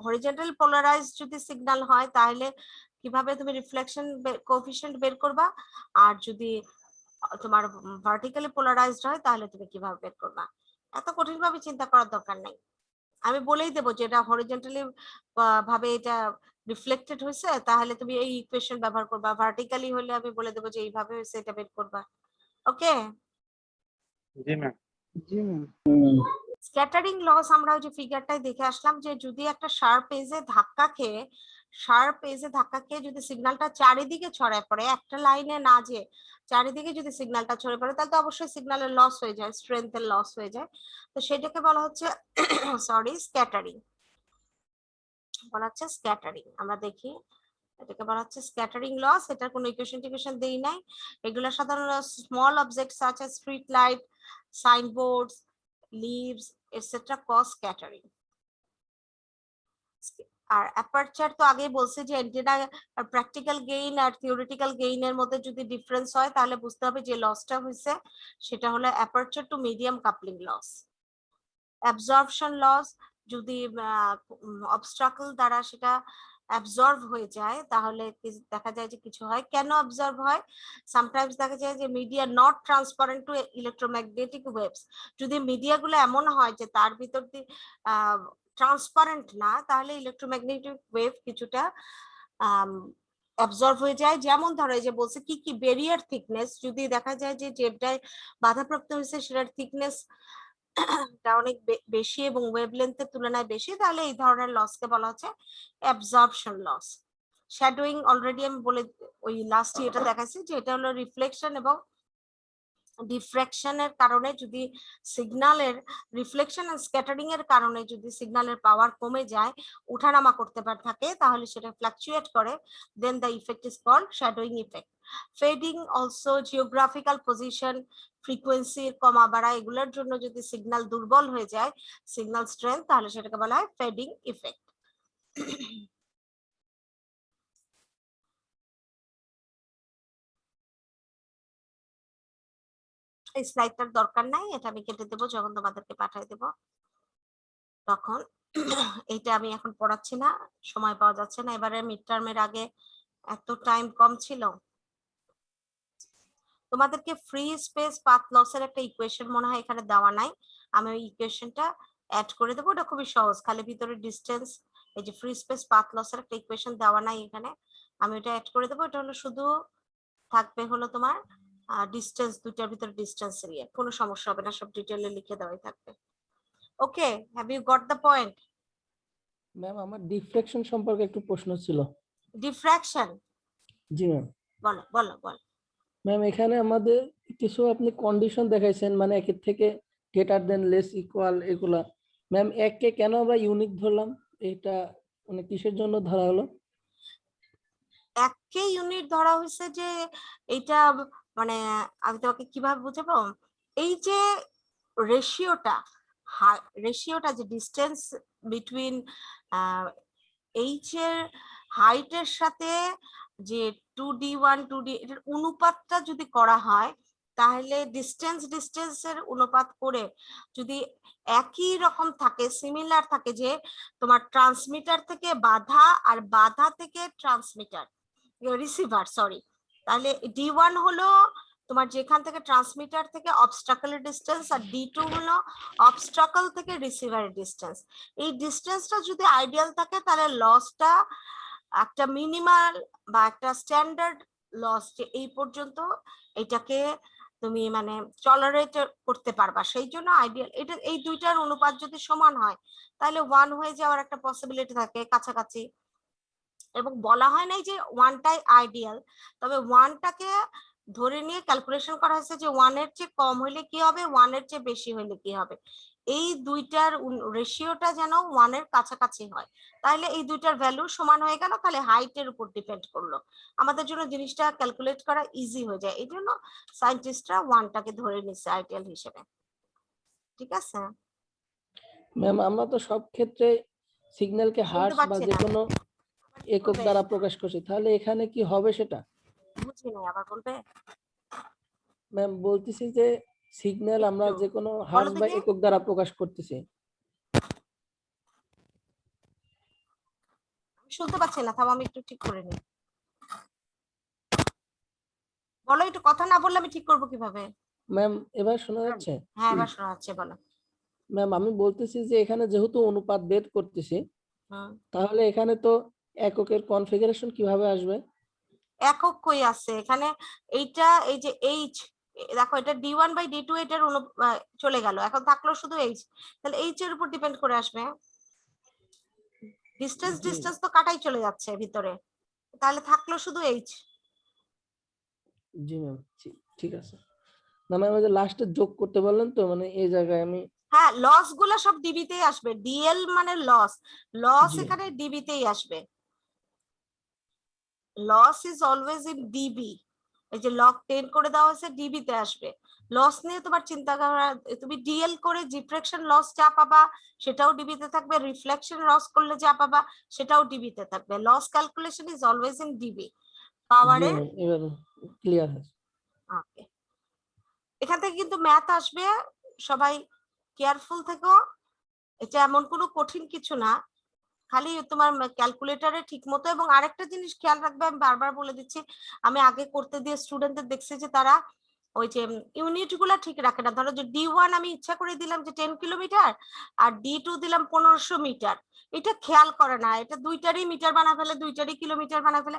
হরিজন্টাল পোলারাইজ যদি সিগন্যাল হয় তাহলে কিভাবে তুমি রিফ্লেকশন কোএফিশিয়েন্ট বের করবা, আর যদি তোমার ভার্টিক্যালি পোলারাইজড হয় তাহলে তুমি কিভাবে বের করবা? এত কঠিন ভাবে চিন্তা করার দরকার নাই, আমি বলেই দেবো যে এটা হরিজন্টালি ভাবে এটা রিফ্লেক্টেড হয়েছে তাহলে তুমি এই ইকুয়েশন ব্যবহার করবা, ভার্টিক্যালি হলে আমি বলে দেবো যে এইভাবে হয়েছে, এটা বের করবা। ওকে? জি ম্যাম। জি ম্যাম। স্ক্যাটারিং লস আমরা ওই যে ফিগারটাই দেখে আসলাম, যে যদি একটা শার্প এজে ধাক্কা খেয়ে যদি সিগন্যালটা চারিদিকে ছড়ায় পড়ে, একটা লাইনে না যে চারিদিকে যদি সিগন্যালটা ছড়িয়ে পড়ে তাহলে তো অবশ্যই সিগন্যালের লস হয়ে যায়, স্ট্রেংথের লস হয়ে যায়। তো সেটাকে বলা হচ্ছে সরি স্ক্যাটারিং, বলা হচ্ছে স্ক্যাটারিং। আমরা দেখি এটাকে বলা হচ্ছে স্ক্যাটারিং লস। এটার কোনো ইকুয়েশন দেই নাই, এগুলো সাধারণত small object such as street light, signboards, leaves etcetera cause scattering. আর অ্যাপারচার তো আগেই বলছি যে অ্যান্টেনা প্র্যাকটিক্যাল গেইন আর থিওরিটিক্যাল গেইনের মধ্যে যদি ডিফারেন্স হয় তাহলে বুঝতে হবে যে লসটা হয়েছে সেটা হলো aperture to medium coupling loss. Absorption loss, যদি অবস্ট্রাকল দ্বারা সেটা অ্যাবজর্ব হয়ে যায় তাহলে দেখা যায় যে কিছু হয়। কেন অবজার্ভ হয়? সামটাইমস দেখা যায় যে media not transparent to electromagnetic waves, যদি মিডিয়াগুলো এমন হয় যে তার ভিতর দিয়ে ট্রান্সপারেন্ট না, তাহলে ইলেকট্রোম্যাগনেটিক ওয়েভ কিছুটা অ্যাবজর্ব হয়ে যায়। যেমন ধরো এই যে বলছে কি কি ব্যারিয়ার থিকনেস, যদি দেখা যায় যে জেব্রায় বাধাপ্রাপ্ত হয়েছে সেটার থিকনেস টা অনেক বেশি এবং ওয়েভলেন্থের তুলনায় বেশি, তাহলে এই ধরনের লসকে বলা হচ্ছে অ্যাবজর্পশন লস। শ্যাডোয়িং অলরেডি আমি বলে ওই লাস্ট এটা দেখাচ্ছি যে এটা হলো রিফ্লেকশন এবং ডিফ্রাকশনের কারণে যদি সিগন্যালের রিফ্লেকশন এন্ড স্ক্যাটারিং এর কারণে যদি সিগন্যালের পাওয়ার কমে যায়, উঠানামা করতে থাকে, তাহলে সেটা ফ্লাকচুয়েট করে, then the effect is called shadowing effect. Fading also geographical position, frequency কমা বাড়া এগুলোর জন্য যদি সিগন্যাল দুর্বল হয়ে যায়, সিগন্যাল স্ট্রেংথ, তাহলে সেটাকে বলা হয় ফেডিং ইফেক্ট। এই স্লাইডটার দরকার নাই, এটা আমি কেটে দেবো যখন তোমাদেরকে পাঠিয়ে দেবো তখন। এটা আমি এখন পড়াচ্ছি না, সময় পাওয়া যাচ্ছে না, এবারে মিড টার্মের আগে এত টাইম কম ছিল। তোমাদেরকে ফ্রি স্পেস পাথ লসের একটা ইকুয়েশন মনে হয় এখানে দেওয়া নাই, আমি ওই ইকুয়েশনটা অ্যাড করে দেবো। এটা খুবই সহজ, খালি ভিতরে ডিস্টেন্স, এই যে ফ্রি স্পেস পাথ লসের একটা ইকুয়েশন দেওয়া নাই এখানে, আমি ওটা অ্যাড করে দেবো। এটা হলো শুধু থাকবে হলো তোমার ডিস্টেন্স, দুইটার ভিতরে ডিস্টেন্স এরিয়া, কোনো সমস্যা হবে না, সব ডিটেইলে লিখে দেওয়াই থাকবে। Okay, have you got the point? Ma'am আমার ডিফ্লেকশন সম্পর্কে একটু প্রশ্ন ছিল। ডিফ্রাকশন, জি ম্যাম। বলো বলো বলো। ম্যাম এখানে আমাদের কিছু আপনি কন্ডিশন দেখাইছেন, মানে একের থেকে গ্রেটার দেন লেস ইকুয়াল এগুলা। ম্যাম এককে কেন আমরা ইউনিক ধরলাম, এটা মানে কিসের জন্য ধরা হলো? এককে ইউনিট ধরা হয়েছে যে এইটা মানে আমি তোমাকে কিভাবে বুঝাবো, এই যে রেশিওটা, যে ডিস্টেন্স বিটুইন এইচ এর হাইটের সাথে যে 2d1 2d এটার অনুপাতটা যদি করা হয়, তাহলে ডিস্টেন্সের অনুপাত করে যদি একই রকম থাকে, সিমিলার থাকে, যে তোমার ট্রান্সমিটার থেকে বাধা আর বাধা থেকে ট্রান্সমিটার রিসিভার সরি, তাহলে D1 হলো তোমার যেখান থেকে ট্রান্সমিটার থেকে অবস্ট্রাকলের ডিস্টেন্স, আর D2 হলো অবস্ট্রাকল থেকে রিসিভারের ডিস্টেন্স। এই ডিস্টেন্সটা যদি আইডিয়াল থাকে, তাহলে লসটা একটা মিনিমাল বা একটা স্ট্যান্ডার্ড লস, যে এই পর্যন্ত এটাকে তুমি মানে টলারেট করতে পারবা, সেই জন্য আইডিয়াল এটা। এই দুইটার অনুপাত যদি সমান হয়, তাহলে 1 হয়ে যাওয়ার একটা পসিবিলিটি থাকে কাছাকাছি, এবং বলা হয় নাই যে ওয়ানটাই আইডিয়াল, তবে ওয়ানটাকে ধরে নিয়ে ক্যালকুলেশন করা হয়েছে যে 1 এর চেয়ে কম হলে কি হবে, 1 এর চেয়ে বেশি হলে কি হবে, এই দুইটার রেশিওটা যেন 1 এর কাছাকাছি হয়, তাহলে এই দুইটার ভ্যালু সমান হয়ে গেল, তাহলে হাইটের উপর ডিপেন্ড করলো, আমাদের জন্য জিনিসটা ক্যালকুলেট করা ইজি হয়ে যায়, এই জন্য সায়েন্টিস্টরা 1টাকে ধরে নিচ্ছে আইডিয়াল হিসেবে। ঠিক আছে ম্যাম আমরা তো সব ক্ষেত্রে সিগন্যালকে হার্টজ বা পাচ্ছি যে না। কোনো একক দ্বারা প্রকাশ করছি, তাহলে এখানে কি হবে সেটা? বুঝি নাই, আবার বলবে? ম্যাম বলতেছি যে সিগন্যাল আমরা একটু যে কোনো বলো হার্টজ বা দেখি। একক দ্বারা প্রকাশ করতেছি। শুনতে পাচ্ছি না, থাম আমি একটু ঠিক করে নিই। বলো, একটু কথা না বললে আমি ঠিক করবো কিভাবে? ম্যাম এবার শোনা যাচ্ছে? হ্যাঁ এবার শোনা যাচ্ছে, বলো। ম্যাম আমি বলতেছি যে এখানে যেহেতু অনুপাত বের করতেছি, হুম, তাহলে এখানে তো এককের কনফিগারেশন কিভাবে আসবে? একক কই আছে এখানে? এইটা এই যে এইচ, দেখো এটা D1/D2 এটার চলে গেল, এখন থাকলো শুধু এইচ, তাহলে এইচ এর উপর ডিপেন্ড করে আসবে। ডিস্টেন্স তো কাটাই চলে যাচ্ছে ভিতরে, তাহলে থাকলো শুধু এইচ। জি ম্যাম, ঠিক আছে। না ম্যাম ওই যে লাস্টে যোগ করতে বললেন তো, মানে এই জায়গায় আমি হ্যাঁ, লস গুলা সব ডিবিতেই আসবে, ডিএল মানে লস, লস জি এখানে ডিবিতেই আসবে, loss is always in dB, এই যে লগ 10 করে দেওয়া হয়েছে ডিবি তে আসবে, লস নিয়ে তোমার চিন্তা করা, তুমি ডিএল করে ডিফ্লেকশন লস যা পাবা সেটাও ডিবি তে থাকবে, রিফ্লেকশন লস করলে যা পাবা সেটাও ডিবি তে থাকবে, loss calculation is always in dB পাওয়ারে। এবার ক্লিয়ার হয়েছে। ওকে, এখান থেকে কিন্তু ম্যাথ আসবে, সবাই কেয়ারফুল থেকো, এটা এমন কোনো কঠিন কিছু না, খালি তোমার ক্যালকুলেটরে ঠিক মতো। এবং আরেকটা জিনিস খেয়াল রাখবে, আমি বারবার বলে দিচ্ছি, আমি আগে করতে দিয়ে স্টুডেন্টদের দেখছি যে তারা ওই যে ইউনিট গুলা ঠিক রাখে না। ধরো যে D1 আমি ইচ্ছা করে দিলাম যে 10 কিলোমিটার আর D2 দিলাম 1500 মিটার, এটা খেয়াল করে না, এটা দুইটারই মিটার বানা ফেলে, দুইটারই কিলোমিটার বানা ফেলে।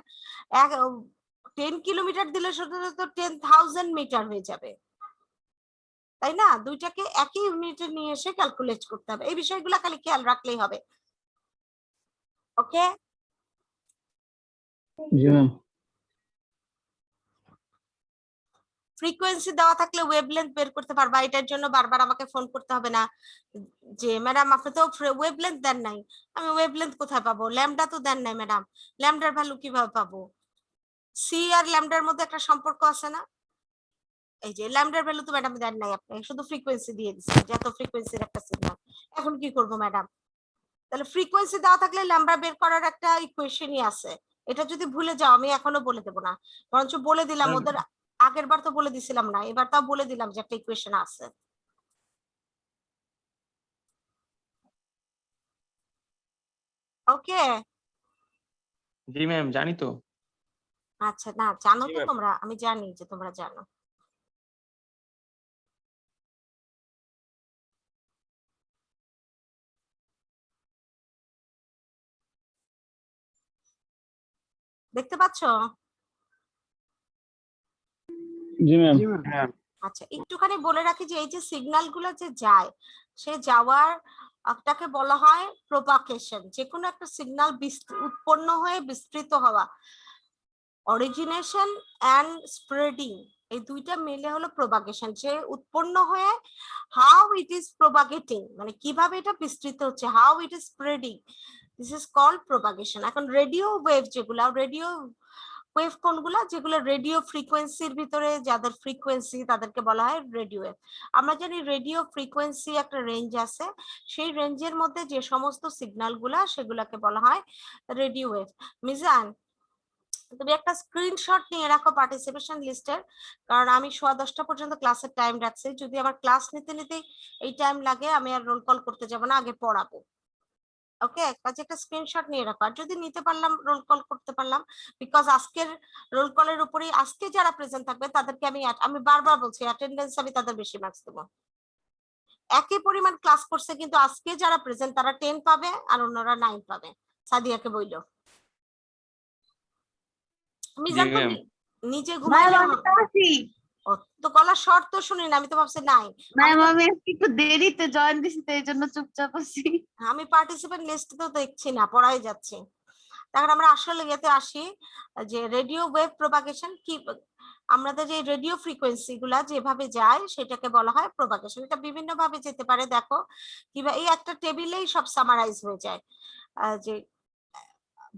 10 কিলোমিটার দিলে শুধু তো 10,000 মিটার হয়ে যাবে, তাই না? দুইটাকে একই ইউনিটে নিয়ে এসে ক্যালকুলেট করতে হবে। এই বিষয়গুলো খালি খেয়াল রাখলেই হবে। ওকে, জি ম্যাম। ফ্রিকোয়েন্সি দেওয়া থাকলে ওয়েভলেন্থ বের করতে পারবা। এটার জন্য বারবার আমাকে ফোন করতে হবে না যে ম্যাডাম আপনি তো ওয়েভলেন্থ দেন নাই। আমি ওয়েভলেন্থ কোথায় পাবো? ল্যামডা তো দেন নাই ম্যাডাম, ল্যামডার ভ্যালু কিভাবে পাবো? সি আর ল্যামডার মধ্যে একটা সম্পর্ক আছে না? এই যে ল্যামডার ভ্যালু তো ম্যাডাম দেন নাই, আপনি শুধু ফ্রিকোয়েন্সি দিয়ে দিচ্ছেন যে এত ফ্রিকোয়েন্সির একটা সিগন্যাল। এখন কি করব ম্যাডাম? তাহলে ফ্রিকোয়েন্সি দেওয়া থাকলে ল্যামডা বের করার একটা ইকুয়েশনই আছে। এটা যদি ভুলে যাও আমি এখনো বলে দেবো না, বরঞ্চ বলে দিলাম। ওদের আগের বার তো বলে দিছিলাম না, এবার তাও বলে দিলাম যে একটা ইকুয়েশন আছে। ওকে, জি ম্যাম, জানি তো। আচ্ছা, না জানো জি তো ম্যাম। তোমরা, আমি জানি যে তোমরা জানো। দেখতে পাচ্ছো? জি ম্যাম। জি ম্যাম। হ্যাঁ আচ্ছা, একটুখানি বলে রাখি যে এই যে সিগন্যাল গুলো যে যায়, সে যাওয়ার একটাকে বলা হয় প্রোপাগেশন। যে কোনো একটা সিগন্যাল উৎপন্ন হয়ে বিস্তৃত হওয়া, অরিজিনেশন এন্ড স্প্রেডিং, এই দুইটা মিলে হলো প্রোপাগেশন। যে উৎপন্ন হয়ে হাউ ইট ইজ প্রোপাগেটিং, মানে কিভাবে এটা বিস্তৃত হচ্ছে, how it is spreading, this is called propagation. এখন রেডিও ওয়েভ যেগুলা, রেডিও ওয়েভ কোনগুলা? যেগুলো রেডিও ফ্রিকোয়েন্সির ভিতরে যাদের ফ্রিকোয়েন্সি তাদেরকে বলা হয় রেডিও ওয়েভ। আমরা জানি রেডিও ফ্রিকোয়েন্সি একটা রেঞ্জ আছে, সেই রেঞ্জের মধ্যে যে সমস্ত সিগন্যাল গুলা সেগুলাকে বলা হয় রেডিও ওয়েভ। মিজান, তুমি একটা স্ক্রিনশট নিয়ে রাখো পার্টিসিপেশন লিস্টের, কারণ আমি 10:15 পর্যন্ত ক্লাসের টাইম রাখছি। যদি আমার ক্লাস নিতে নিতে এই টাইম লাগে আমি আর রোল কল করতে যাব না, আগে পড়াবো। ওকে, কাজে একটা স্ক্রিনশট নিয়ে রাখো। আর যদি নিতে পারলাম রোল কল করতে পারলাম, বিকজ আজকের রোল কলের উপরেই আজকে যারা প্রেজেন্ট থাকবে তাদেরকে আমি বারবার বলছি অ্যাটেন্ডেন্স আমি তাদের বেশি মার্কস দেবো। একই পরিমাণ ক্লাস করছে কিন্তু আজকে যারা প্রেজেন্ট তারা 10 পাবে আর অন্যরা 9 পাবে। সাদিয়াকে বইলো আমি জি জানতো ম্যাম। নিজে ঘুমাইলে ম্যাম আমি তো আছি। ও, তো গলার শর্ট তো শুনি না, আমি তো ভাবছি নাই। ম্যাম আমি আজকে একটু দেরিতে জয়েন দিছি তো এই জন্য চুপচাপ আছি। আমি পার্টিসিপেন্ট লিস্ট তো দেখছি না, পড়াই যাচ্ছে। তাহলে আমরা আসলে ইয়েতে আসি যে রেডিও ওয়েভ প্রোপাগেশন কি। আমাদের যে রেডিও ফ্রিকোয়েন্সি গুলা যেভাবে যায় সেটাকে বলা হয় প্রোপাগেশন। এটা বিভিন্ন ভাবে যেতে পারে, দেখো কিবা এই একটা টেবিলেই সব সামারাইজ হয়ে যায়। যে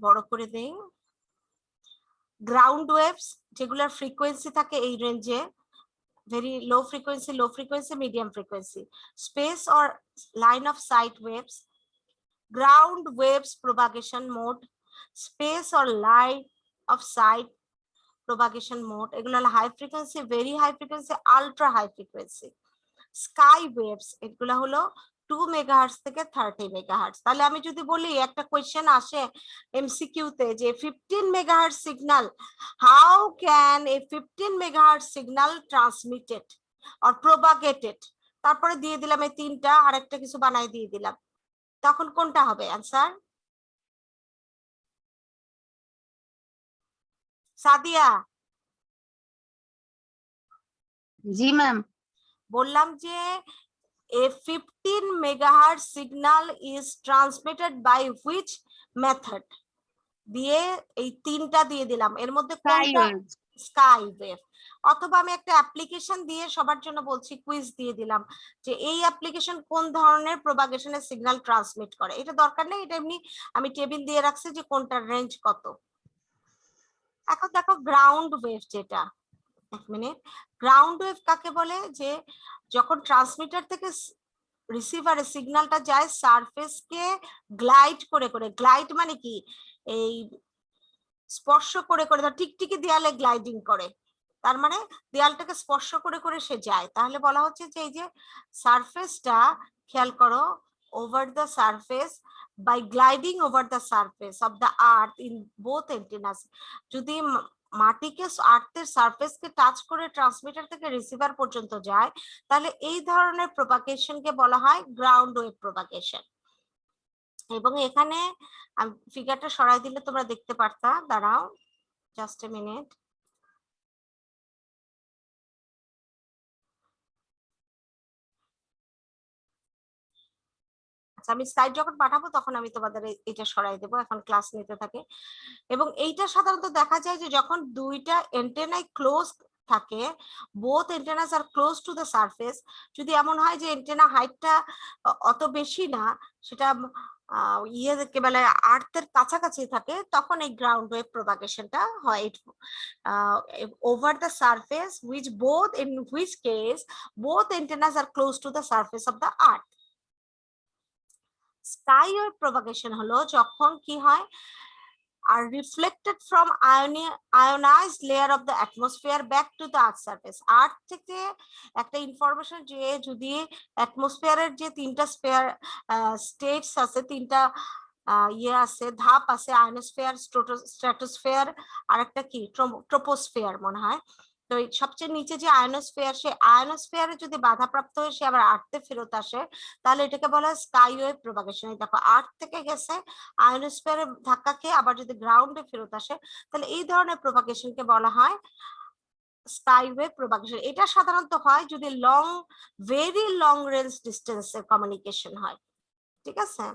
বড় করে দেই, গ্রাউন্ড ওয়েভস যেগুলোর ফ্রিকোয়েন্সি থাকে এই রেঞ্জে, very low frequency, medium frequency. Space or line of sight waves, ground waves propagation mode, space or line of sight propagation mode, এগুলো হলো high frequency, very high frequency, ultra high frequency. Sky waves এগুলো হলো 2 megahertz থেকে 30 megahertz. তাহলে আমি যদি বলি একটা কোয়েশ্চেন আসে এমসিকিউ তে যে 15 megahertz signal, how can A 15 megahertz signal transmitted or প্রোপাগেটেড, তারপরে দিয়ে দিলাম এই তিনটা, আরেকটা কিছু বানাই দিয়ে দিলাম, তখন কোনটা হবে অ্যানসার? সাদিয়া, জি ম্যাম। বললাম যে a 15 megahertz signal is transmitted by which method, দিয়ে এই তিনটা দিয়ে দিলাম, এর মধ্যে কোনটা? Sky wave. অথবা আমি একটা অ্যাপ্লিকেশন দিয়ে সবার জন্য বলছি, কুইজ দিয়ে দিলাম যে এই অ্যাপ্লিকেশন কোন ধরনের প্রোপাগেশনের সিগন্যাল ট্রান্সমিট করে। এটা দরকার নেই, এটা এমনি আমি টেবিল দিয়ে রাখছি যে কোনটার রেঞ্জ কত। এখন দেখো গ্রাউন্ড ওয়েভ যেটা, এক মিনিট, গ্রাউন্ড ওয়েভ কাকে বলে? যে যখন ট্রান্সমিটার থেকে রিসিভারে সিগন্যালটা যায় সারফেসকে গ্লাইড করে করে, গ্লাইড মানে কি এই স্পর্শ করে করে, ধর টিকটিকি দেয়ালে গ্লাইডিং করে, তার মানে দেয়ালটাকে স্পর্শ করে করে সে যায়। তাহলে বলা হচ্ছে যে এই যে সারফেসটা, খেয়াল করো, over the surface by gliding over the surface of the earth in both antennas, যদি মাটিকে আর্থের সারফেসকে টাচ করে ট্রান্সমিটার থেকে রিসিভার পর্যন্ত যায়, তাহলে এই ধরনের প্রোপাগেশনকে বলা হয় গ্রাউন্ড ওয়েভ প্রোপাগেশন। এবং এখানে ফিগারটা সরাই দিলে তোমরা দেখতে পারতা, দাঁড়াও জাস্ট এ মিনিট। আমি স্লাইড যখন পাঠাবো তখন আমি তোমাদের এটা সরাই দেবো, এখন ক্লাস নিতে থাকে। এবং এইটা সাধারণত দেখা যায় যে যখন দুইটা এন্টেনাই ক্লোজ থাকে, both antennas are close to the surface, যদি এমন হয় যে এন্টেনা হাইটটা অত বেশি না, সেটা ইয়ে বলে আর্থের কাছাকাছি থাকে, তখন এই গ্রাউন্ড ওয়েভ প্রোপাগেশনটা হয় over the surface, which both in which case both antennas are close to the surface of the earth. Sky wave propagation হলো যখন কি হয়, are reflected from ionized layer of the atmosphere back to the earth surface. আর্থ থেকে একটা information যে যদি অ্যাটমসফিয়ারের যে তিনটা স্টেটস আছে, তিনটা ইয়ে আছে, ধাপ আছে, আয়নোস্ফিয়ার, স্ট্র্যাটোস্ফিয়ার, আর একটা কি ট্রোপোস্ফিয়ার মনে হয়। তো সবচেয়ে নিচে যে আয়নোস্ফিয়ার, সেই আয়নোস্ফিয়ারে যদি বাধাপ্রাপ্ত হয়ে সে আবার আর্থে ফেরত আসে, তাহলে এটাকে বলা হয় স্কাই ওয়েভ প্রোপাগেশন। দেখো আর্থ থেকে গেছে, আয়নোস্ফিয়ারে ধাক্কা খেয়ে আবার যদি গ্রাউন্ডে ফেরত আসে, তাহলে এই ধরনের প্রোপাগেশনকে বলা হয় স্কাই ওয়েভ প্রোপাগেশন। এটা সাধারণত হয় যদি ভেরি লং রেঞ্জ ডিস্টেন্সের কমিউনিকেশন হয়, ঠিক আছে,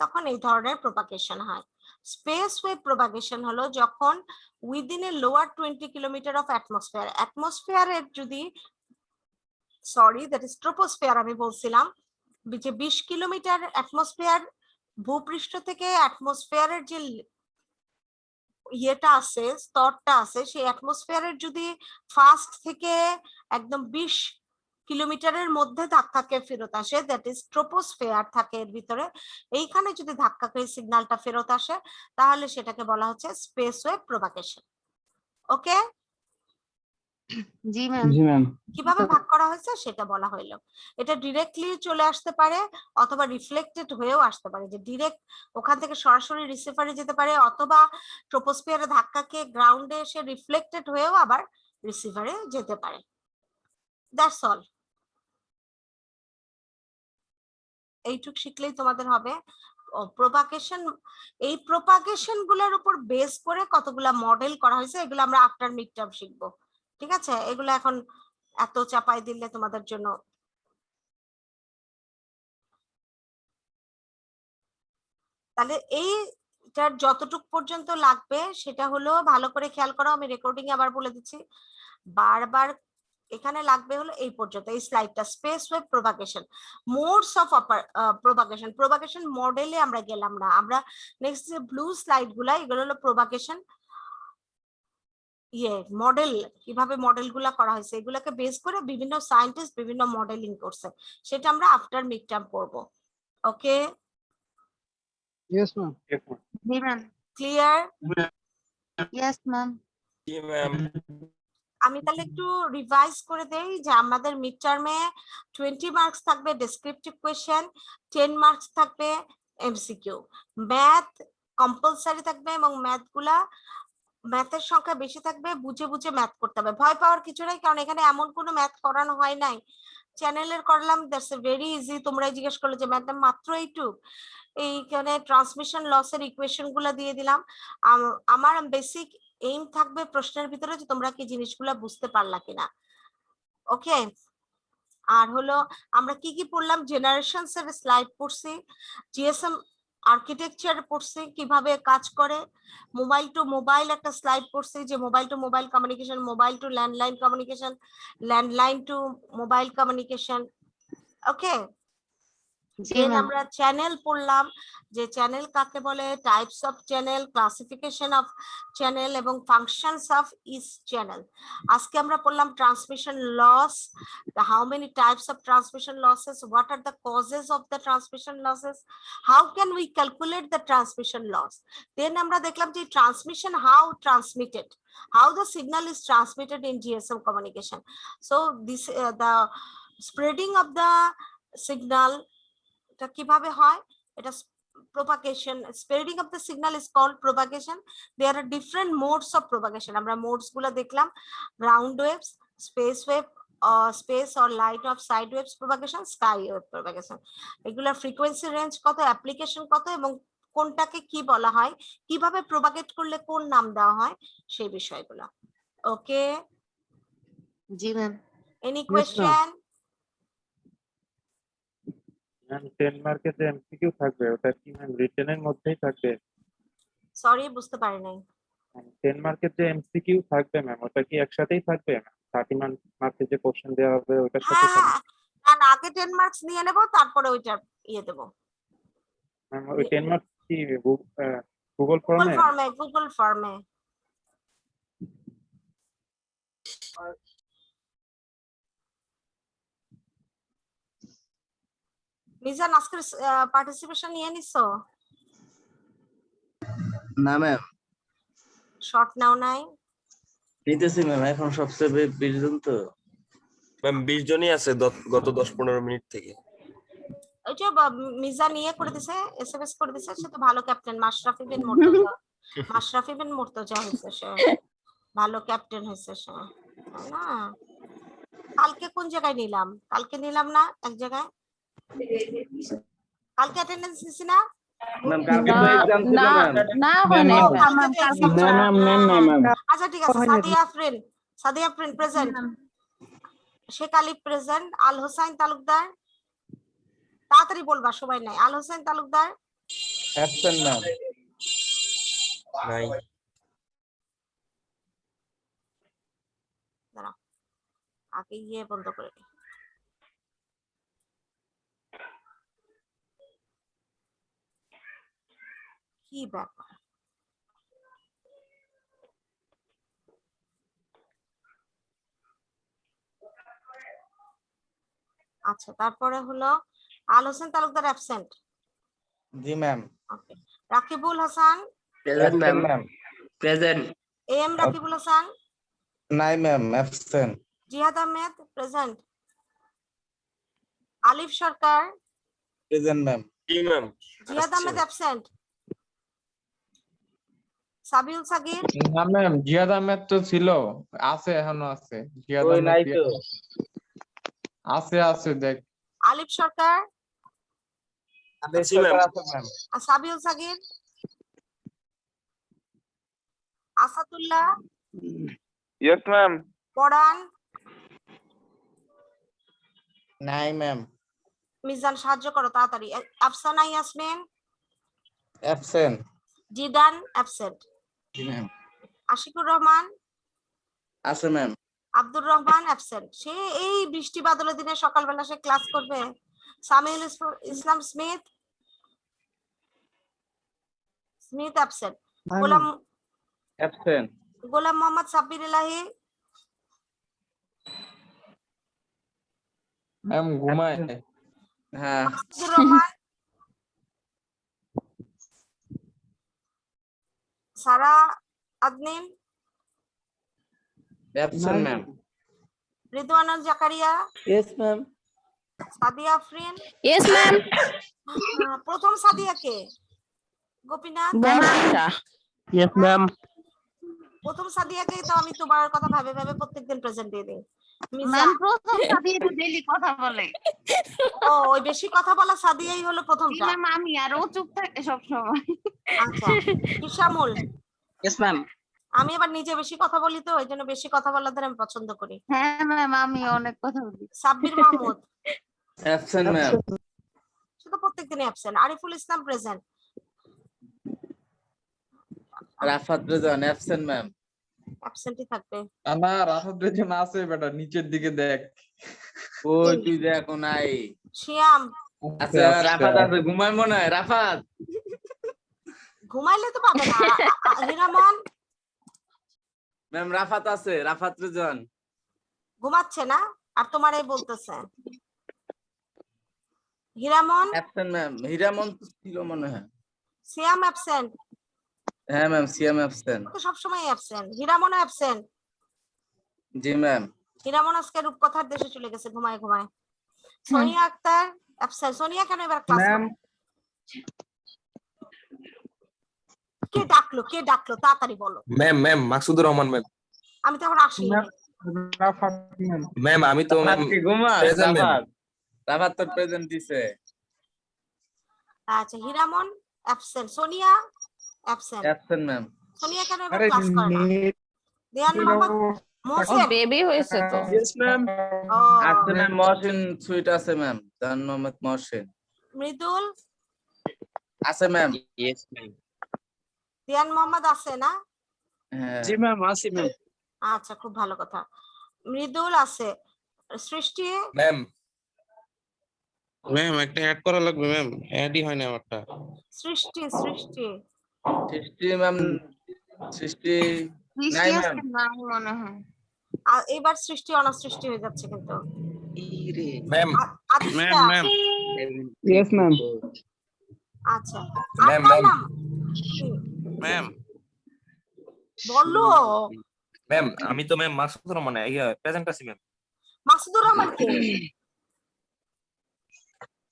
তখন এই ধরনের প্রোপাগেশন হয়। স্পেস ওয়েভ প্রোপাগেশন হলো যখন within a lower 20 kilometre of অ্যাটমসফিয়ারের যদি দ্যাট ইজ ট্রোপোস্ফিয়ার আমি বলছিলাম, যে 20 কিলোমিটার অ্যাটমসফিয়ার ভূপৃষ্ঠ থেকে অ্যাটমসফিয়ারের যে ইয়েটা আছে, স্তরটা আছে, সেই অ্যাটমসফিয়ারের যদি ফার্স্ট থেকে একদম 20 কিলোমিটারের মধ্যে ধাক্কা খেয়ে ফেরত আসে, দ্যাট ইজ ট্রোপোস্ফিয়ার থাকে এর ভিতরে, এইখানে যদি ধাক্কা খেয়ে সিগন্যালটা ফেরত আসে, তাহলে সেটাকে বলা হচ্ছে স্পেস ওয়েভ প্রোপাগেশন। ওকে, জি ম্যাম। জি ম্যাম। কিভাবে ভাগ করা হয়েছে সেটা বলা হইলো। এটা ডিরেক্টলি চলে আসতে পারে অথবা রিফ্লেক্টেড হয়েও আসতে পারে, যে ডিরেক্ট ওখান থেকে সরাসরি রিসিভারে যেতে পারে, অথবা ট্রোপোস্ফিয়ারে ধাক্কা খেয়ে গ্রাউন্ডে এসে রিফ্লেক্টেড হয়েও আবার রিসিভারে যেতে পারে। That's all. এইটুক শিখলেই তোমাদের হবে। প্রোপাগেশন, এই প্রোপাগেশন গুলোর উপর বেস করে কতগুলা মডেল করা হয়েছে, এগুলো আমরা আফটার মিড টার্ম শিখবো, ঠিক আছে। এগুলো এখন এত চাপাই দিলে তোমাদের জন্য তাহলে এইটার যতটুক পর্যন্ত লাগবে সেটা হলো ভালো করে খেয়াল করো, আমি রেকর্ডিং আবার বলে দিচ্ছি, বারবার এখানে লাগবে হলো এই পর্যন্ত, এই স্লাইডটা space wave propagation, modes of propagation মডেলে আমরা গেলাম না, আমরা নেক্সট যে ব্লু স্লাইড গুলা এগুলো হলো প্রোপাগেশন মডেল, কিভাবে মডেল গুলা করা হয়েছে, এগুলাকে বেস করে বিভিন্ন সায়েন্টিস্ট বিভিন্ন মডেলিং করছে, সেটা আমরা আফটার মিড টার্ম পড়বো। ওকে, ইয়েস ম্যাম। জি ম্যাম। ক্লিয়ার? Yes ma'am. আমি তাহলে একটু রিভাইজ করে দেই যে আমাদের মিড টার্মে 20 মার্কস থাকবে ডেসক্রিপটিভ কোয়েশ্চেন, 10 মার্কস থাকবে এমসিকিউ, ম্যাথ কম্পালসারি থাকবে, এবং ম্যাথের সংখ্যা বেশি থাকবে, বুঝে বুঝে ম্যাথ করতে হবে, ভয় পাওয়ার কিছু নাই, কারণ এখানে এমন কোনো ম্যাথ করানো হয় নাই, চ্যানেলের করলাম, দ্যাটস ভেরি ইজি, তোমরাই জিজ্ঞেস করলে যে ম্যাথ মাত্র এইটুক, এইখানে ট্রান্সমিশন লসের ইকুয়েশন গুলা দিয়ে দিলাম। আমার বেসিক এইম থাকবে প্রশ্নের ভিতরে যে তোমরা কি জিনিসগুলা বুঝতে পারলা কিনা। ওকে, আর হলো আমরা কি কি পড়লাম, জেনারেশনস এর স্লাইড পড়ছি, জিএসএম আর্কিটেকচার পড়ছি কিভাবে কাজ করে, মোবাইল টু মোবাইল একটা স্লাইড পড়ছি, যে mobile to mobile communication, mobile to landline communication, landline to mobile communication. Okay, then আমরা চ্যানেল পড়লাম, যে চ্যানেল কাকে বলে, types of channel, classification of channel এবং ফাংশনস অফ ইচ চ্যানেল। আজকে আমরা পড়লাম transmission loss, how many types of transmission losses, what are the causes of the transmission losses, how can we calculate the transmission loss. Then আমরা দেখলাম যে transmission, how transmitted, how the signal is transmitted in GSM communication. So this the spreading of the signal কিভাবে হয়, এটা propagation. Spreading of the signal is called propagation. There are different modes of propagation. আমরা modes গুলো দেখলাম, ground waves, space wave, space or light of side waves propagation, sky wave propagation. এগুলা frequency range কত, application কত এবং কোনটাকে কি বলা হয়, কিভাবে প্রপাগেট করলে কোন নাম দেওয়া হয়, সেই বিষয়গুলো। ওকে, জি ma'am. Any ma'am. Question? Ma'am 10 মার্কের যে এমসিকিউ থাকবে ওটা কি ম্যাম রিটেনের মধ্যেই থাকবে? সরি, বুঝতে পারি নাই। 10 মার্কের যে এমসিকিউ থাকবে ম্যাম ওটা কি একসাথেই থাকবে? 30 মার্কের যে কোশ্চেন দেওয়া হবে ওটার সাথে হ্যাঁ, থাকবে? কারণ আগে 10 মার্কস নিয়ে নেব, তারপরে ওইটা ইয়ে দেবো। ম্যাম ওই 10 মার্কস কি গুগল গুগল ফর্মে? ফর্মে, গুগল ফর্মে। মিজান, আজকের পার্টিসিপেশন নিয়ে নিছো? না ম্যাম, শর্ট নাও নাই? নিতেছি ম্যাম, এখন সবচেয়ে 20 জন তো। ম্যাম 20 জনই আছে গত 10-15 মিনিট থেকে। ওই যে মিজান ইয়ে করে দিছে, এসএমএস করে দিছে, সে তো ভালো ক্যাপ্টেন, মাশরাফি বিন মুর্তজা। মাশরাফি বিন মুর্তজা হয়েছে সে, ভালো ক্যাপ্টেন হয়েছে সে, তাই না? কালকে কোন জায়গায় নিলাম? কালকে নিলাম না এক জায়গায়? কালকে অ্যাটেন্ডেন্স নিছি না? ম্যাম কালকে তো এক্সাম ছিল ম্যাম। না হয় নাই। ও, কালকে তো exam ছিল। ম্যাম নাই ম্যাম। আচ্ছা ঠিক আছে, সাদিয়া আফরিন প্রেজেন্ট, শেখ আলী প্রেজেন্ট, আল হোসাইন তালুকদার, তাড়াতাড়ি বলবা, সবাই নাই। আল হোসেন তালুকদার অ্যাবসেন্ট ম্যাম। নাই। দাঁড়া, আগে ইয়ে বন্ধ করে নি। কি ব্যাপার? আচ্ছা, তারপরে হলো আল হোসেন তালুকদার অ্যাবসেন্ট। জি ma'am. Okay, Rakibul Hasan present ma'am. Ma'am. Present. M Rakibul Hasan, নাই ma'am, absent. Jihad Ahmed present, Alif Sarkar present ma'am. জি ম্যাম। জিহাদ আহমেদ অ্যাবসেন্ট, সাবিউল সাগির না ম্যাম, জিয়াদ আহমেদ তো ছিল, আছে, এখনো আছে। জিয়াদ ওই নাই আহমেদ তো। আছে দেখ। আলিফ সরকার, জি ম্যাম। আছে ম্যাম। আর সাবিউল সাগির, আসাদুল্লাহ, ইয়েস ম্যাম। পরান, নাই ম্যাম। মিজান সাহায্য করো তাড়াতাড়ি। আফসানা ইয়াসমিন, অ্যাবসেন্ট। জিদান অ্যাবসেন্ট, জি ম্যাম। আশিকুর রহমান, আছে ম্যাম। আব্দুর রহমান অ্যাবসেন্ট। সে এই বৃষ্টি বাদলের দিনে সকালবেলা সে ক্লাস করবে? Samiul Islam Smith absent, Golam absent. Mohammad Sabbir Elahi, ma'am ঘুমায়। হ্যাঁ। Masudur Rahman, Sara Adnin, absent ma'am. Ridwanul Zakaria, yes ma'am. Sadia Afrin. Yes ma'am. প্রথম সাদিয়া কে? গোপীনাথ। Yes ma'am. প্রথম সাদিয়াকে তো আমি তোমার কথা ভাবে ভাবে প্রত্যেকদিন প্রেজেন্ট দিয়ে দিই। ম্যাম প্রথম সাদিয়া তো ডেইলি কথা বলে। ও, ওই বেশি কথা বলা সাদিয়াই হলো জি প্রথমটা। ম্যাম, আমি আর ও চুপ থাকে সব সময়। আচ্ছা, ইসামুল। Yes ma'am. আমি আবার নিজে বেশি কথা বলি, তো ওই জন্য বেশি কথা বলাদের আমি পছন্দ করি। হ্যাঁ ম্যাম, আমি অনেক কথা বলি। Sabbir Mahmud absent ma'am. সে তো প্রত্যেকদিনই absent. Ariful Islam present, Rafat Rezan absent ma'am. অ্যাবসেন্টই থাকবে। না, রাফাত রেজান আছে বেটা, নিচের দিকে দেখ। ওই তুই দেখো নাই। শিয়াম আচ্ছা রাফাত আছে, ঘুমায় মনে হয় রাফাত। ঘুমাইলে তো পাবে না। হিরামন ম্যাম রাফাত আছে, রাফাত রেজান। ঘুমাচ্ছে না, আর তোমারই বলতেছে। Hiraman absent ma'am. হিরামন তো ছিল মনে হয়। সিয়াম অ্যাবসেন্ট। হ্যাঁ ম্যাম, সিএম অ্যাবসেন্ট। তো সবসময় অ্যাবসেন্ট। হিরামন অ্যাবসেন্ট। জি ম্যাম। হিরামন আজকে রূপকথার দেশে চলে গেছে ঘুমায় ঘুমায়। সোনিয়া আক্তার অ্যাবসেন্ট। সোনিয়া কেন এবার ক্লাস ম্যাম। কে ডাকলো তাড়াতাড়ি বলো। Ma'am Maksudur Rahman ma'am. আমি তো এখন আসি। রাফাত ম্যাম। ম্যাম আমি তো ম্যাম কি ঘুমা present ma'am। রাফাত তো প্রেজেন্ট দিছে। আচ্ছা Hiraman absent, Sonia absent. Absent ma'am. Sonia কেন এবার আরে ক্লাস করে না? দেয়ান মোহাম্মদ মোহসেন। বেবি হয়েছে তো। Yes ma'am. ও আছে ম্যাম মহসিন সুইট আছে ম্যাম। জান মোহাম্মদ মহসিন মৃদুল আছে ma'am. Yes ma'am. Deyan Mohammad আছে না? হ্যাঁ জি ম্যাম আসি ম্যাম। আচ্ছা খুব ভালো কথা। মৃদুল আছে। সৃষ্টি ম্যাম ম্যাম একটা অ্যাড করা লাগবে ম্যাম, অ্যাডই হয় না আমারটা। সৃষ্টি সৃষ্টি ম্যাম। সৃষ্টি নাই ম্যাম। নাই মনে হয়। এবার সৃষ্টি অনাসৃষ্টি হয়ে যাচ্ছে কিন্তু। Ma'am Aditya ma'am yes ma'am. আচ্ছা আর ম্যাম, কার ম্যাম। নাম? কি? ম্যাম বলো ম্যাম আমি তো ম্যাম মাকসুদুর রহমান প্রেজেন্ট আছি ম্যাম। মাসুদুর রহমান কে?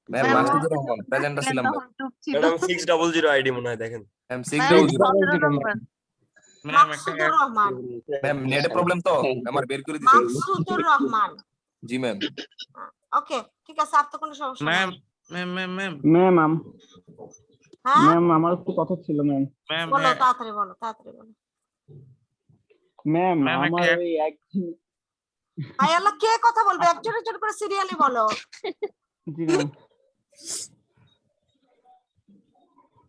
Ma'am Ma'am, Maksudur Rahman present আছিলাম ম্যাম। তখন চুপ ছিল। ম্যাডাম 600 আইডি মনে হয় দেখেন। ম্যাম Ma'am, 600 ভদ্র নম্বর। ম্যাম একটা মাকসুদুর রহমান। ম্যাম নেটে প্রবলেম তো আমার বের করে দিতে হবে। মাকসুদুর রহমান। জি ম্যাম। ওকে ঠিক আছে, আর তো কোনো সমস্যা ম্যাম নেই। ম্যাম ম্যাম ম্যাম ম্যাম হ্যাঁ ম্যাম আমার একটু কথা ছিল ম্যাম। ম্যাম বলো তাড়াতাড়ি বলো তাড়াতাড়ি বলো। ম্যাম Ma'am, আমার একটা- ওই একদিন ভাই আল্লাহ কে কথা বলবে, একজন একজন করে সিরিয়ালি বলো। জি ম্যাম।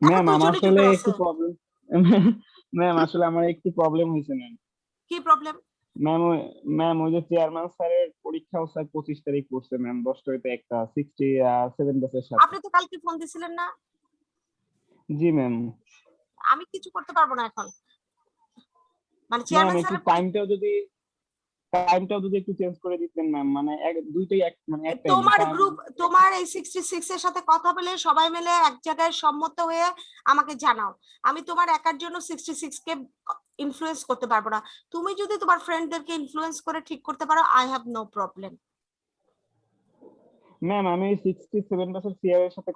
এখন ম্যাম আমার দুজনে চুপ আসলে আছে। একটু প্রবলেম ম্যাম আসলে আমার একটু প্রবলেম হয়েছে ম্যাম। কি প্রবলেম? ম্যাম ওই যে চেয়ারম্যান স্যারের পরীক্ষাও স্যার 25 তারিখ করছে ম্যাম 10টা হইতে একটা 67 ব্যাচের সাথে। আপনি তো কালকে ফোন দিছিলেন না? জি ম্যাম। আমি কিছু করতে পারবো না এখন, মানে ম্যাম চেয়ারম্যান একটু স্যারের টাইমটাও যদি একটু চেঞ্জ করে দিতেন ম্যাম, মানে দুইটাই মানে এক টাইম। তোমার গ্রুপ তোমার এই 66 এর সাথে কথা বলে সবাই মিলে এক জায়গায় সম্মত হয়ে আমাকে জানাও। আমি তোমার একার জন্য 66 কে ইনফ্লুয়েন্স করতে পারবো না। তুমি যদি তোমার ফ্রেন্ডদেরকে ইনফ্লুয়েন্স করে ঠিক করতে পারো, I have no problem. Ma'am আমি 67 ব্যাচের সিআর এর সাথে